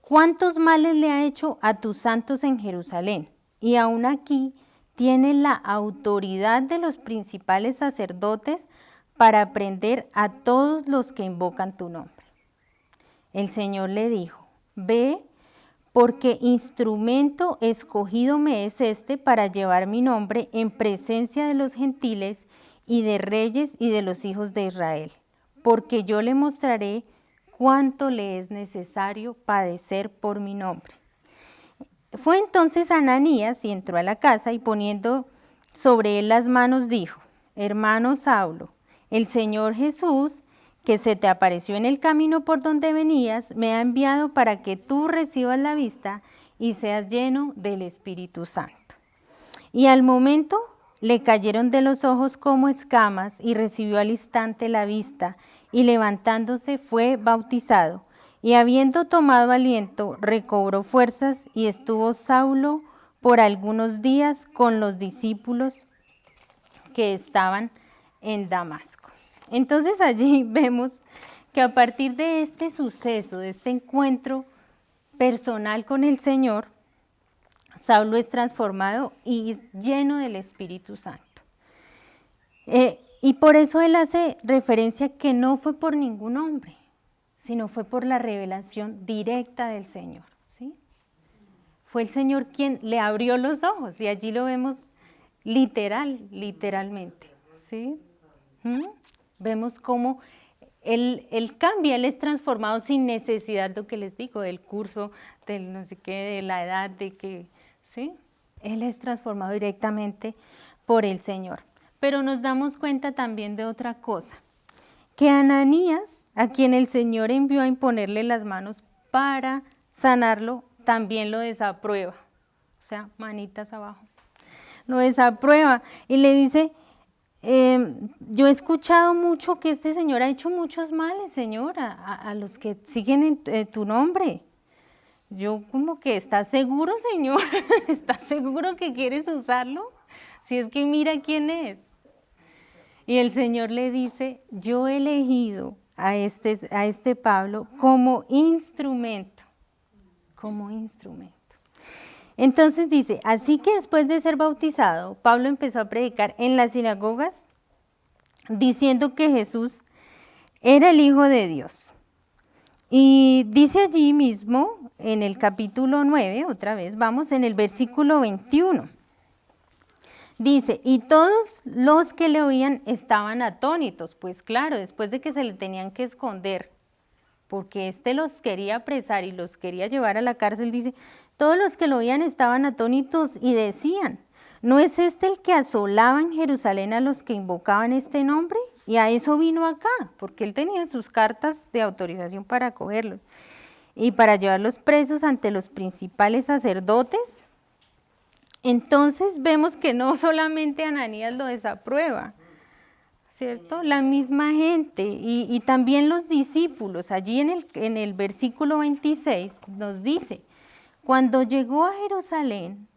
¿Cuántos males le ha hecho a tus santos en Jerusalén? Y aún aquí tiene la autoridad de los principales sacerdotes para prender a todos los que invocan tu nombre. El Señor le dijo: ve, porque instrumento escogido me es este para llevar mi nombre en presencia de los gentiles y de reyes y de los hijos de Israel, porque yo le mostraré cuánto le es necesario padecer por mi nombre. Fue entonces Ananías y entró a la casa y poniendo sobre él las manos dijo: hermano Saulo, el Señor Jesús, que se te apareció en el camino por donde venías, me ha enviado para que tú recibas la vista y seas lleno del Espíritu Santo. Y al momento le cayeron de los ojos como escamas y recibió al instante la vista y levantándose fue bautizado. Y habiendo tomado aliento, recobró fuerzas y estuvo Saulo por algunos días con los discípulos que estaban en Damasco. Entonces allí vemos que a partir de este suceso, de este encuentro personal con el Señor, Saulo es transformado y es lleno del Espíritu Santo. Y por eso él hace referencia que no fue por ningún hombre, sino fue por la revelación directa del Señor, ¿sí? Fue el Señor quien le abrió los ojos y allí lo vemos literalmente, ¿sí? Vemos cómo él cambia, él es transformado sin necesidad, lo que les digo, del curso, del no sé qué, de la edad, de que, ¿sí? Él es transformado directamente por el Señor. Pero nos damos cuenta también de otra cosa, que Ananías, a quien el Señor envió a imponerle las manos para sanarlo, también lo desaprueba. O sea, manitas abajo. Lo desaprueba y le dice: yo he escuchado mucho que este señor ha hecho muchos males, Señor, a los que siguen en tu nombre. Yo como que, ¿estás seguro, Señor? ¿Estás seguro que quieres usarlo? Si es que mira quién es. Y el Señor le dice: yo he elegido a este Pablo como instrumento. Entonces dice: así que después de ser bautizado, Pablo empezó a predicar en las sinagogas, diciendo que Jesús era el Hijo de Dios. Y dice allí mismo, en el capítulo 9, otra vez, vamos en el versículo 21. Dice: y todos los que le oían estaban atónitos. Pues claro, después de que se le tenían que esconder, porque los quería apresar y los quería llevar a la cárcel, dice: todos los que lo oían estaban atónitos y decían: ¿no es este el que asolaba en Jerusalén a los que invocaban este nombre? Y a eso vino acá, porque él tenía sus cartas de autorización para cogerlos y para llevarlos presos ante los principales sacerdotes. Entonces vemos que no solamente Ananías lo desaprueba, ¿cierto? La misma gente y también los discípulos. Allí en el versículo 26 nos dice: cuando llegó a Jerusalén,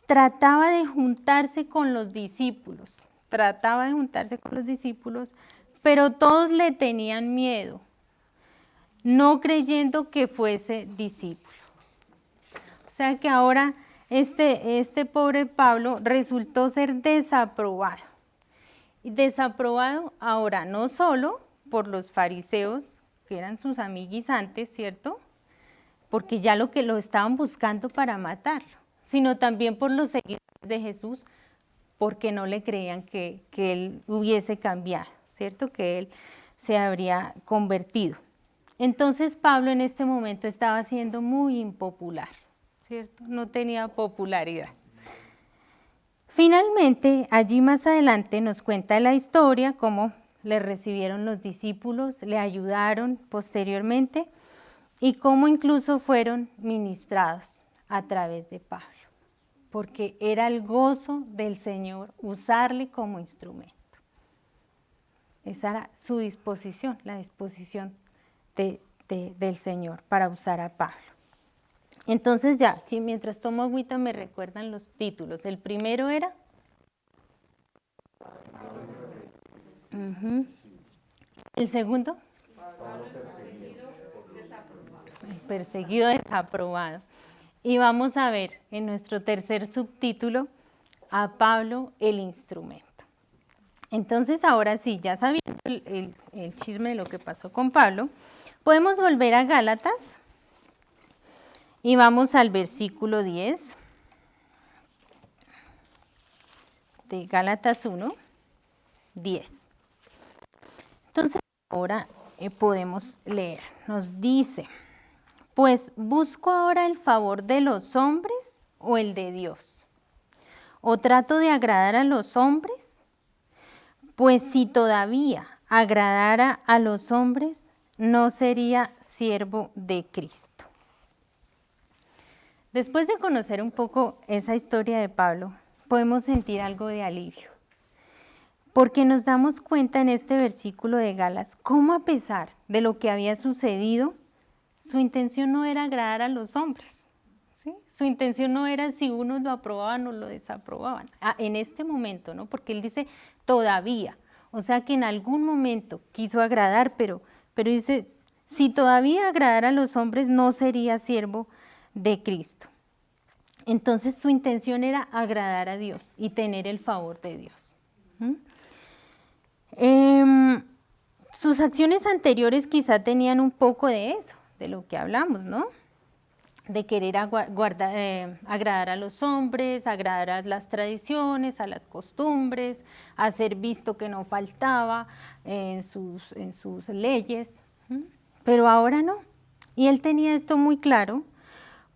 trataba de juntarse con los discípulos, pero todos le tenían miedo, no creyendo que fuese discípulo. O sea que ahora este pobre Pablo resultó ser desaprobado. Y desaprobado ahora no solo por los fariseos, que eran sus amiguis antes, ¿cierto?, porque ya lo estaban buscando para matarlo, sino también por los seguidores de Jesús, porque no le creían que él hubiese cambiado, ¿cierto?, que él se habría convertido. Entonces Pablo en este momento estaba siendo muy impopular, ¿cierto? No tenía popularidad. Finalmente, allí más adelante nos cuenta la historia, cómo le recibieron los discípulos, le ayudaron posteriormente, y cómo incluso fueron ministrados a través de Pablo, porque era el gozo del Señor usarle como instrumento. Esa era su disposición, la disposición del Señor para usar a Pablo. Entonces ya, si mientras tomo agüita me recuerdan los títulos. El primero era... El segundo... perseguido, desaprobado. Y vamos a ver en nuestro tercer subtítulo a Pablo el instrumento. Entonces ahora sí, ya sabiendo el chisme de lo que pasó con Pablo, podemos volver a Gálatas Y vamos al versículo 10 de Gálatas 1, 10. Entonces, ahora podemos leer. Nos dice, pues busco ahora el favor de los hombres o el de Dios. ¿O trato de agradar a los hombres? Pues si todavía agradara a los hombres, no sería siervo de Cristo. Después de conocer un poco esa historia de Pablo, podemos sentir algo de alivio, porque nos damos cuenta en este versículo de Gálatas cómo a pesar de lo que había sucedido, su intención no era agradar a los hombres, ¿sí? Su intención no era si unos lo aprobaban o lo desaprobaban, en este momento, ¿no? Porque él dice todavía, o sea que en algún momento quiso agradar, pero dice, si todavía agradara a los hombres, no sería siervo de Cristo. Entonces su intención era agradar a Dios y tener el favor de Dios. Sus acciones anteriores quizá tenían un poco de eso, de lo que hablamos, ¿no? De querer agradar a los hombres, agradar a las tradiciones, a las costumbres, hacer visto que no faltaba en sus leyes, pero ahora no. Y él tenía esto muy claro,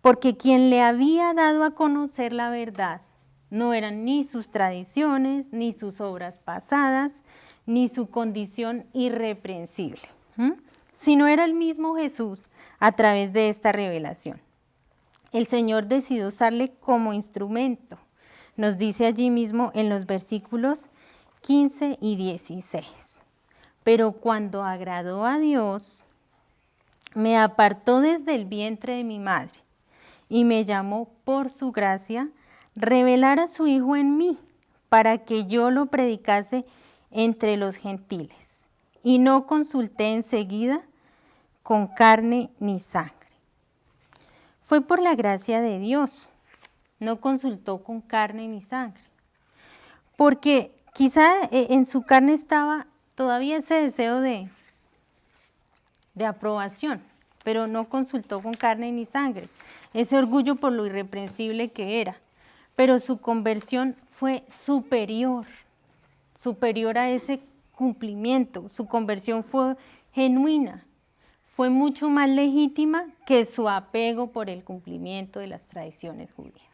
porque quien le había dado a conocer la verdad no eran ni sus tradiciones, ni sus obras pasadas, ni su condición irreprensible, sino era el mismo Jesús a través de esta revelación. El Señor decidió usarle como instrumento. Nos dice allí mismo en los versículos 15 y 16. Pero cuando agradó a Dios, me apartó desde el vientre de mi madre y me llamó por su gracia, revelar a su Hijo en mí, para que yo lo predicase entre los gentiles. Y no consulté enseguida con carne ni sangre. Fue por la gracia de Dios, no consultó con carne ni sangre, porque quizá en su carne estaba todavía ese deseo de aprobación, pero no consultó con carne ni sangre, ese orgullo por lo irreprensible que era, pero su conversión fue superior a ese cumplimiento, su conversión fue genuina, fue mucho más legítima que su apego por el cumplimiento de las tradiciones judías.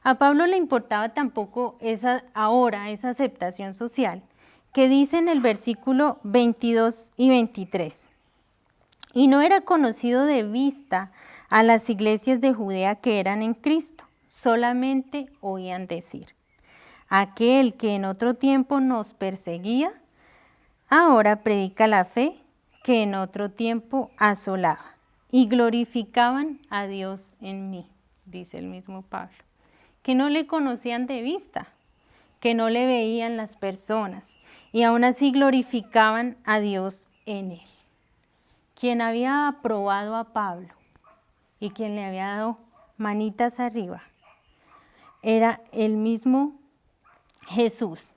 A Pablo le importaba tampoco esa aceptación social que dice en el versículo 22 y 23. Y no era conocido de vista a las iglesias de Judea que eran en Cristo, solamente oían decir, aquel que en otro tiempo nos perseguía, ahora predica la fe que en otro tiempo asolaba, y glorificaban a Dios en mí, dice el mismo Pablo, que no le conocían de vista, que no le veían las personas, y aún así glorificaban a Dios en él. Quien había aprobado a Pablo y quien le había dado manitas arriba era el mismo Jesús.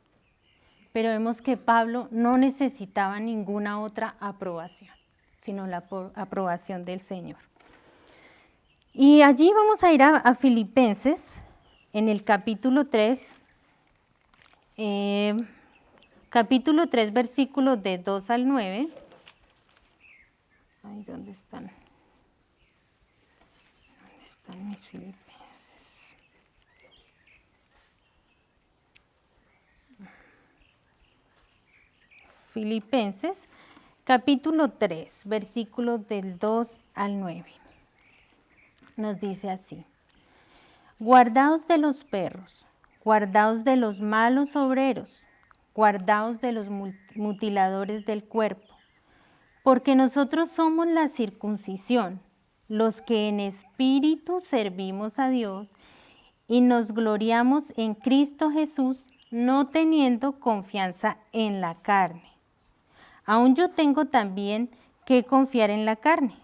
Pero vemos que Pablo no necesitaba ninguna otra aprobación, sino la aprobación del Señor. Y allí vamos a ir a Filipenses, en el capítulo 3, versículos de 2 al 9. Ay, ¿dónde están? ¿Dónde están mis Filipenses? Filipenses, capítulo 3, versículos del 2 al 9. Nos dice así: guardaos de los perros, guardaos de los malos obreros, guardaos de los mutiladores del cuerpo, porque nosotros somos la circuncisión, los que en espíritu servimos a Dios y nos gloriamos en Cristo Jesús, no teniendo confianza en la carne. Aún yo tengo también que confiar en la carne.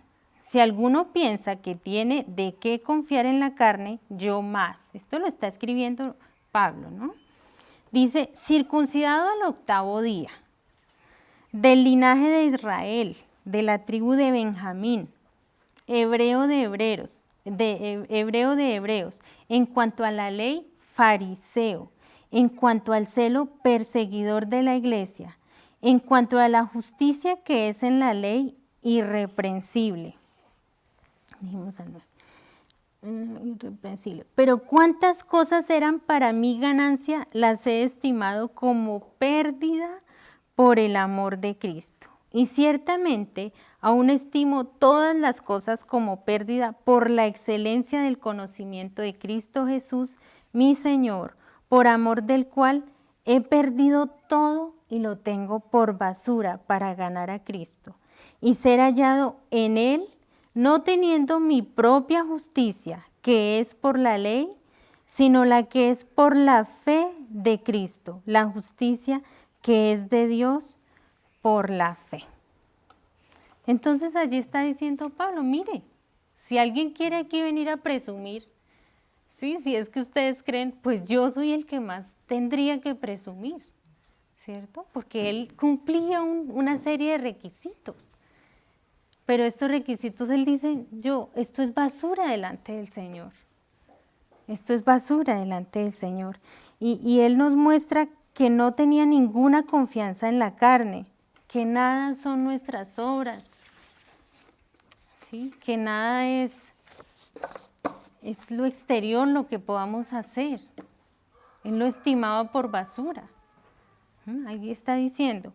Si alguno piensa que tiene de qué confiar en la carne, yo más. Esto lo está escribiendo Pablo, ¿no? Dice, circuncidado al 8º día, del linaje de Israel, de la tribu de Benjamín, hebreo de hebreos, en cuanto a la ley, fariseo, en cuanto al celo, perseguidor de la iglesia, en cuanto a la justicia que es en la ley, irreprensible. Irreprensible. Pero cuántas cosas eran para mí ganancia, las he estimado como pérdida por el amor de Cristo. Y ciertamente aún estimo todas las cosas como pérdida por la excelencia del conocimiento de Cristo Jesús, mi Señor, por amor del cual he perdido todo y lo tengo por basura para ganar a Cristo y ser hallado en Él, no teniendo mi propia justicia, que es por la ley, sino la que es por la fe de Cristo, la justicia que es de Dios por la fe. Entonces allí está diciendo Pablo, mire, si alguien quiere aquí venir a presumir, ¿sí? Si es que ustedes creen, pues yo soy el que más tendría que presumir, ¿cierto? Porque él cumplía una serie de requisitos. Pero estos requisitos, él dice, esto es basura delante del Señor. Esto es basura delante del Señor. Y él nos muestra que no tenía ninguna confianza en la carne, que nada son nuestras obras, ¿sí? Que nada es lo exterior lo que podamos hacer. Él lo estimaba por basura. Ahí está diciendo,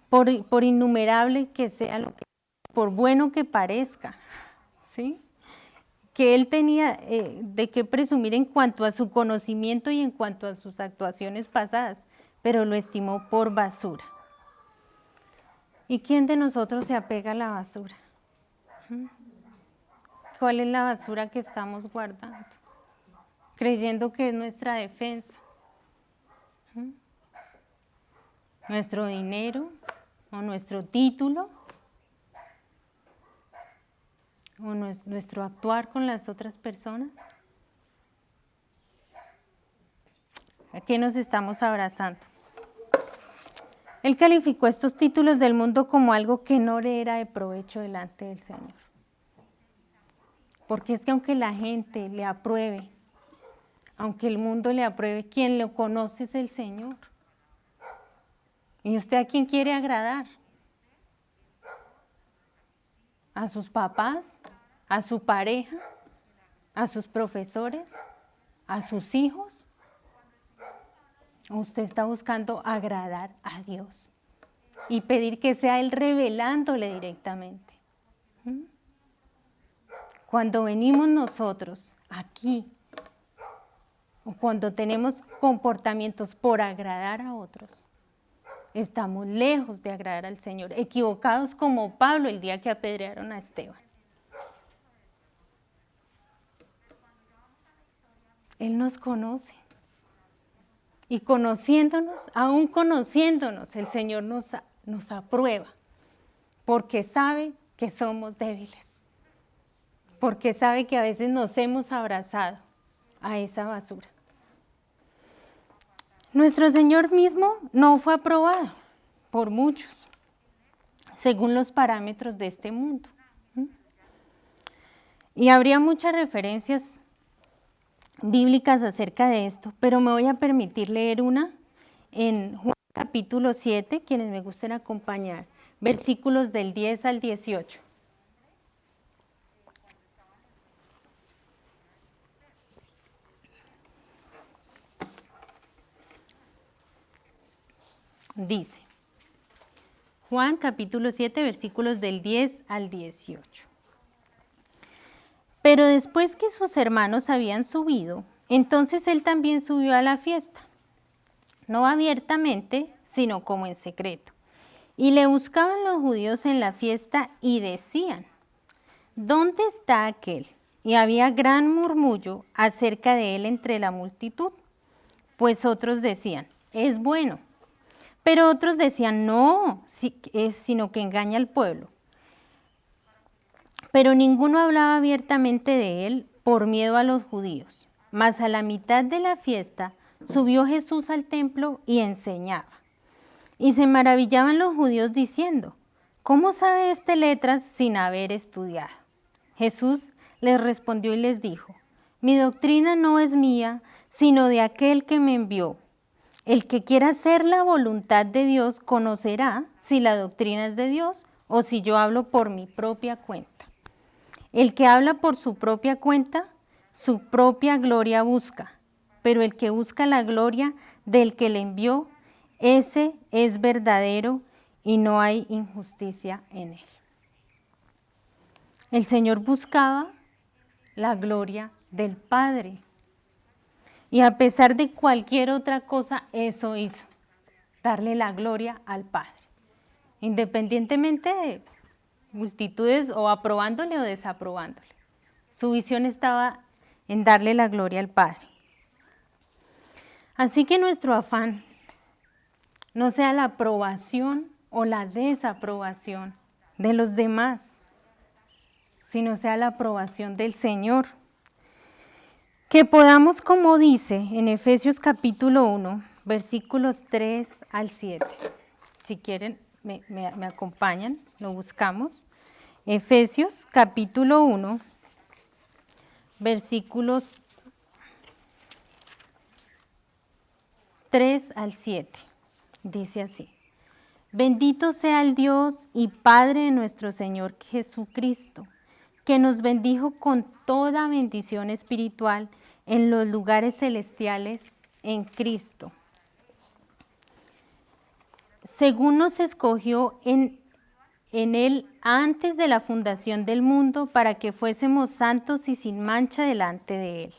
por innumerable que sea lo que, por bueno que parezca, ¿sí? Que él tenía de qué presumir en cuanto a su conocimiento y en cuanto a sus actuaciones pasadas, pero lo estimó por basura. ¿Y quién de nosotros se apega a la basura? ¿Cuál es la basura que estamos guardando? Creyendo que es nuestra defensa. Nuestro dinero o nuestro título o nuestro actuar con las otras personas. ¿A qué nos estamos abrazando? Él calificó estos títulos del mundo como algo que no le era de provecho delante del Señor. Porque es que aunque la gente le apruebe, aunque el mundo le apruebe, quien lo conoce es el Señor. ¿Y usted a quién quiere agradar? ¿A sus papás? ¿A su pareja? ¿A sus profesores? ¿A sus hijos? ¿O usted está buscando agradar a Dios y pedir que sea Él revelándole directamente? Cuando venimos nosotros aquí, o cuando tenemos comportamientos por agradar a otros, estamos lejos de agradar al Señor, equivocados como Pablo el día que apedrearon a Esteban. Él nos conoce. Y conociéndonos, aún conociéndonos, el Señor nos aprueba, porque sabe que somos débiles, porque sabe que a veces nos hemos abrazado a esa basura. Nuestro Señor mismo no fue aprobado por muchos, según los parámetros de este mundo. Y habría muchas referencias bíblicas acerca de esto, pero me voy a permitir leer una en Juan capítulo 7, quienes me gusten acompañar, versículos del 10 al 18. Dice, Juan capítulo 7, versículos del 10 al 18. Pero después que sus hermanos habían subido, entonces él también subió a la fiesta, no abiertamente, sino como en secreto. Y le buscaban los judíos en la fiesta y decían, ¿dónde está aquel? Y había gran murmullo acerca de él entre la multitud, pues otros decían, es bueno. Pero otros decían, no, sino que engaña al pueblo. Pero ninguno hablaba abiertamente de él por miedo a los judíos. Mas a la mitad de la fiesta subió Jesús al templo y enseñaba. Y se maravillaban los judíos diciendo, ¿cómo sabe este letras sin haber estudiado? Jesús les respondió y les dijo: mi doctrina no es mía, sino de aquel que me envió. El que quiera hacer la voluntad de Dios conocerá si la doctrina es de Dios o si yo hablo por mi propia cuenta. El que habla por su propia cuenta, su propia gloria busca, pero el que busca la gloria del que le envió, ese es verdadero y no hay injusticia en él. El Señor buscaba la gloria del Padre. Y a pesar de cualquier otra cosa, eso hizo, darle la gloria al Padre. Independientemente de multitudes o aprobándole o desaprobándole. Su visión estaba en darle la gloria al Padre. Así que nuestro afán no sea la aprobación o la desaprobación de los demás, sino sea la aprobación del Señor. Que podamos, como dice en Efesios capítulo 1, versículos 3 al 7. Si quieren, me acompañan, lo buscamos. Efesios capítulo 1, versículos 3 al 7. Dice así: bendito sea el Dios y Padre de nuestro Señor Jesucristo, que nos bendijo con toda bendición espiritual en los lugares celestiales en Cristo, según nos escogió en Él antes de la fundación del mundo, para que fuésemos santos y sin mancha delante de Él.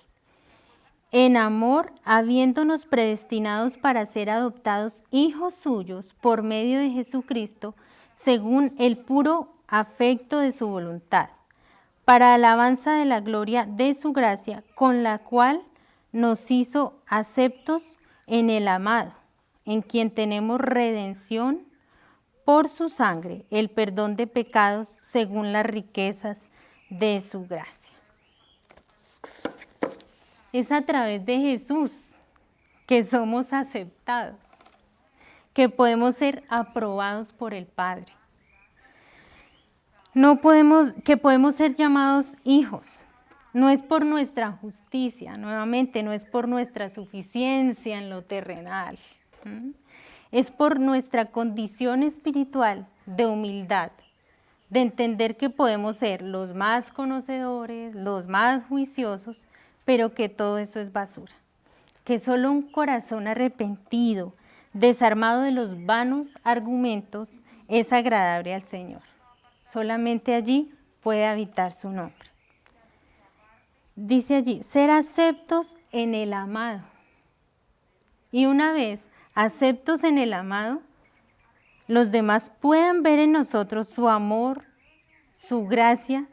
En amor, habiéndonos predestinados para ser adoptados hijos suyos por medio de Jesucristo, según el puro afecto de su voluntad, para alabanza de la gloria de su gracia, con la cual nos hizo aceptos en el amado, en quien tenemos redención por su sangre, el perdón de pecados según las riquezas de su gracia. Es a través de Jesús que somos aceptados, que podemos ser aprobados por el Padre. Que podemos ser llamados hijos. No es por nuestra justicia, nuevamente, no es por nuestra suficiencia en lo terrenal. Es por nuestra condición espiritual de humildad, de entender que podemos ser los más conocedores, los más juiciosos, pero que todo eso es basura. Que solo un corazón arrepentido, desarmado de los vanos argumentos, es agradable al Señor. Solamente allí puede habitar su nombre. Dice allí, ser aceptos en el amado. Y una vez aceptos en el amado, los demás puedan ver en nosotros su amor, su gracia,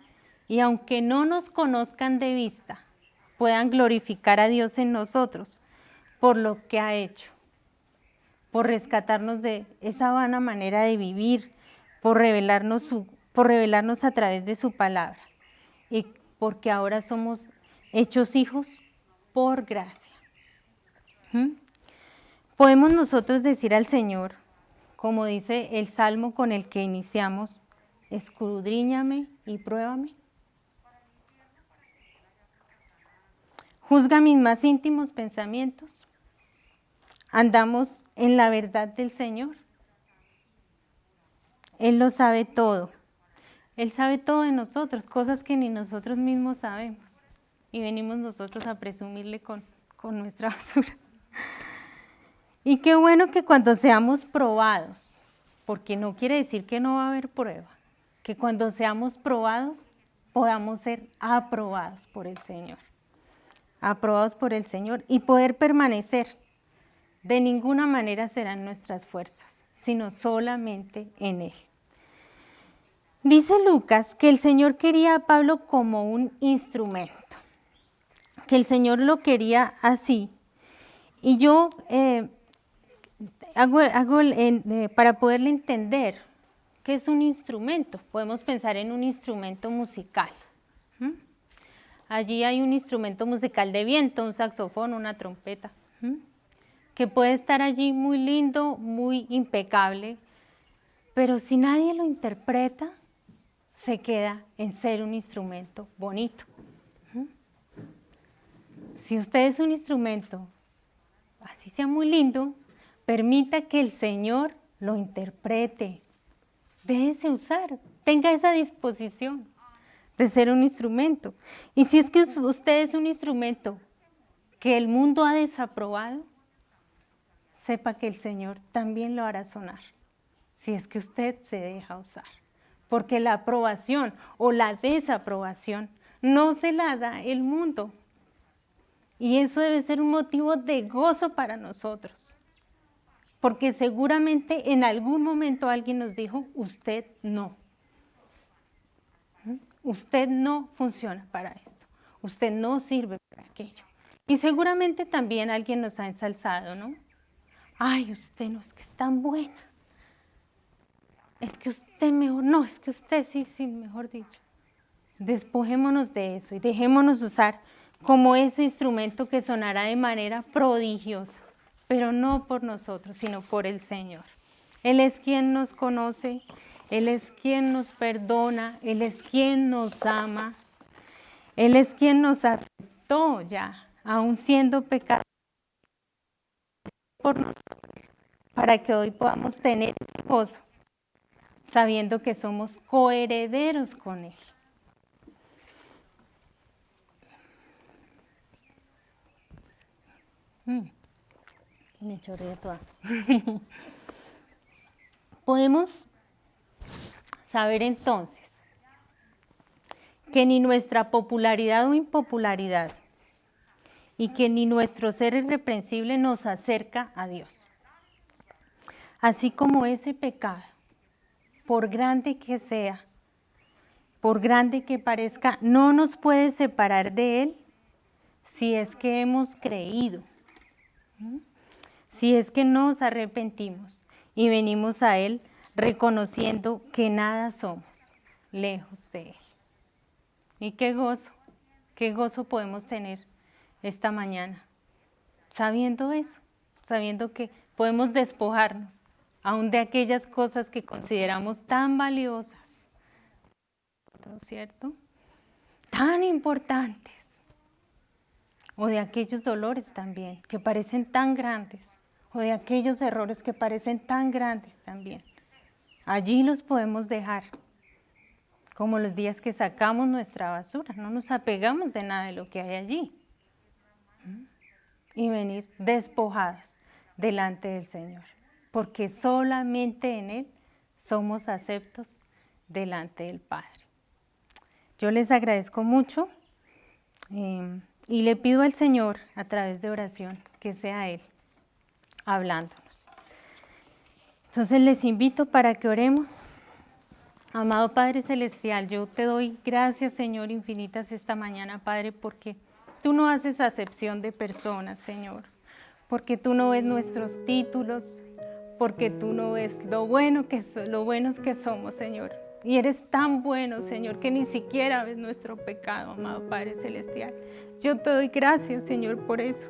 y aunque no nos conozcan de vista, puedan glorificar a Dios en nosotros por lo que ha hecho, por rescatarnos de esa vana manera de vivir, por revelarnos a través de su palabra, y porque ahora somos hechos hijos por gracia. Podemos nosotros decir al Señor, como dice el salmo con el que iniciamos, escudriñame y pruébame. Juzga mis más íntimos pensamientos. Andamos en la verdad del Señor. Él lo sabe todo. Él sabe todo de nosotros, cosas que ni nosotros mismos sabemos. Y venimos nosotros a presumirle con nuestra basura. Y qué bueno que cuando seamos probados, porque no quiere decir que no va a haber prueba, que cuando seamos probados podamos ser aprobados por el Señor. Aprobados por el Señor y poder permanecer. De ninguna manera serán nuestras fuerzas, sino solamente en Él. Dice Lucas que el Señor quería a Pablo como un instrumento, que el Señor lo quería así. Y yo para poderle entender qué es un instrumento, podemos pensar en un instrumento musical. Allí hay un instrumento musical de viento, un saxofón, una trompeta, que puede estar allí muy lindo, muy impecable, pero si nadie lo interpreta, se queda en ser un instrumento bonito. Si usted es un instrumento, así sea muy lindo, permita que el Señor lo interprete. Déjese usar, tenga esa disposición de ser un instrumento. Y si es que usted es un instrumento que el mundo ha desaprobado, sepa que el Señor también lo hará sonar, si es que usted se deja usar. Porque la aprobación o la desaprobación no se la da el mundo. Y eso debe ser un motivo de gozo para nosotros. Porque seguramente en algún momento alguien nos dijo, usted no. Usted no funciona para esto. Usted no sirve para aquello. Y seguramente también alguien nos ha ensalzado, ¿no? Ay, usted no, es que es tan buena. Es que usted mejor, no, es que usted sí, mejor dicho. Despojémonos de eso y dejémonos usar como ese instrumento que sonará de manera prodigiosa, pero no por nosotros, sino por el Señor. Él es quien nos conoce, Él es quien nos perdona, Él es quien nos ama, Él es quien nos aceptó ya, aún siendo pecadores por nosotros, para que hoy podamos tener ese gozo, sabiendo que somos coherederos con Él. Me chorreé toda. Podemos saber entonces que ni nuestra popularidad o impopularidad y que ni nuestro ser irreprensible nos acerca a Dios. Así como ese pecado, por grande que sea, por grande que parezca, no nos puede separar de Él si es que hemos creído, si es que nos arrepentimos y venimos a Él reconociendo que nada somos lejos de Él. Y qué gozo podemos tener esta mañana, sabiendo eso, sabiendo que podemos despojarnos aún de aquellas cosas que consideramos tan valiosas, ¿no es cierto? Tan importantes. O de aquellos dolores también, que parecen tan grandes, o de aquellos errores que parecen tan grandes también. Allí los podemos dejar, como los días que sacamos nuestra basura, no nos apegamos de nada de lo que hay allí. Y venir despojados delante del Señor, porque solamente en Él somos aceptos delante del Padre. Yo les agradezco mucho. Y le pido al Señor, a través de oración, que sea Él hablándonos. Entonces les invito para que oremos. Amado Padre Celestial, yo te doy gracias, Señor, infinitas esta mañana, Padre, porque tú no haces acepción de personas, Señor, porque tú no ves nuestros títulos, porque tú no ves lo buenos que somos, Señor. Y eres tan bueno, Señor, que ni siquiera ves nuestro pecado, amado Padre Celestial. Yo te doy gracias, Señor, por eso.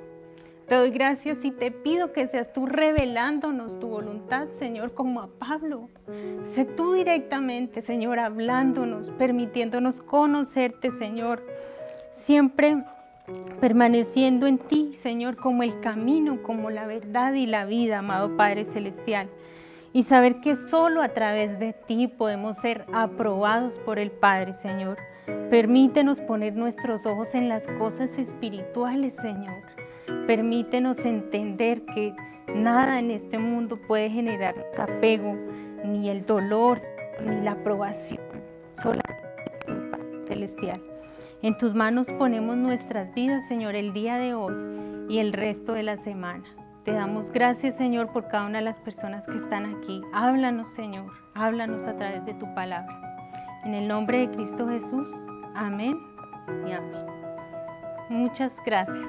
Te doy gracias y te pido que seas tú revelándonos tu voluntad, Señor, como a Pablo. Sé tú directamente, Señor, hablándonos, permitiéndonos conocerte, Señor. Siempre permaneciendo en ti, Señor, como el camino, como la verdad y la vida, amado Padre Celestial. Y saber que solo a través de ti podemos ser aprobados por el Padre, Señor. Permítenos poner nuestros ojos en las cosas espirituales, Señor. Permítenos entender que nada en este mundo puede generar apego, ni el dolor, ni la aprobación. Solamente tu Padre Celestial. En tus manos ponemos nuestras vidas, Señor, el día de hoy y el resto de la semana. Te damos gracias, Señor, por cada una de las personas que están aquí. Háblanos, Señor, háblanos a través de tu palabra. En el nombre de Cristo Jesús, amén y amén. Muchas gracias.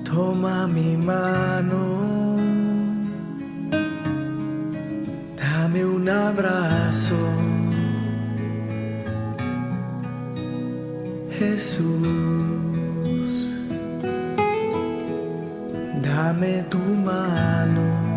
toma mi mano, dame un abrazo, Jesús, dame tu mano.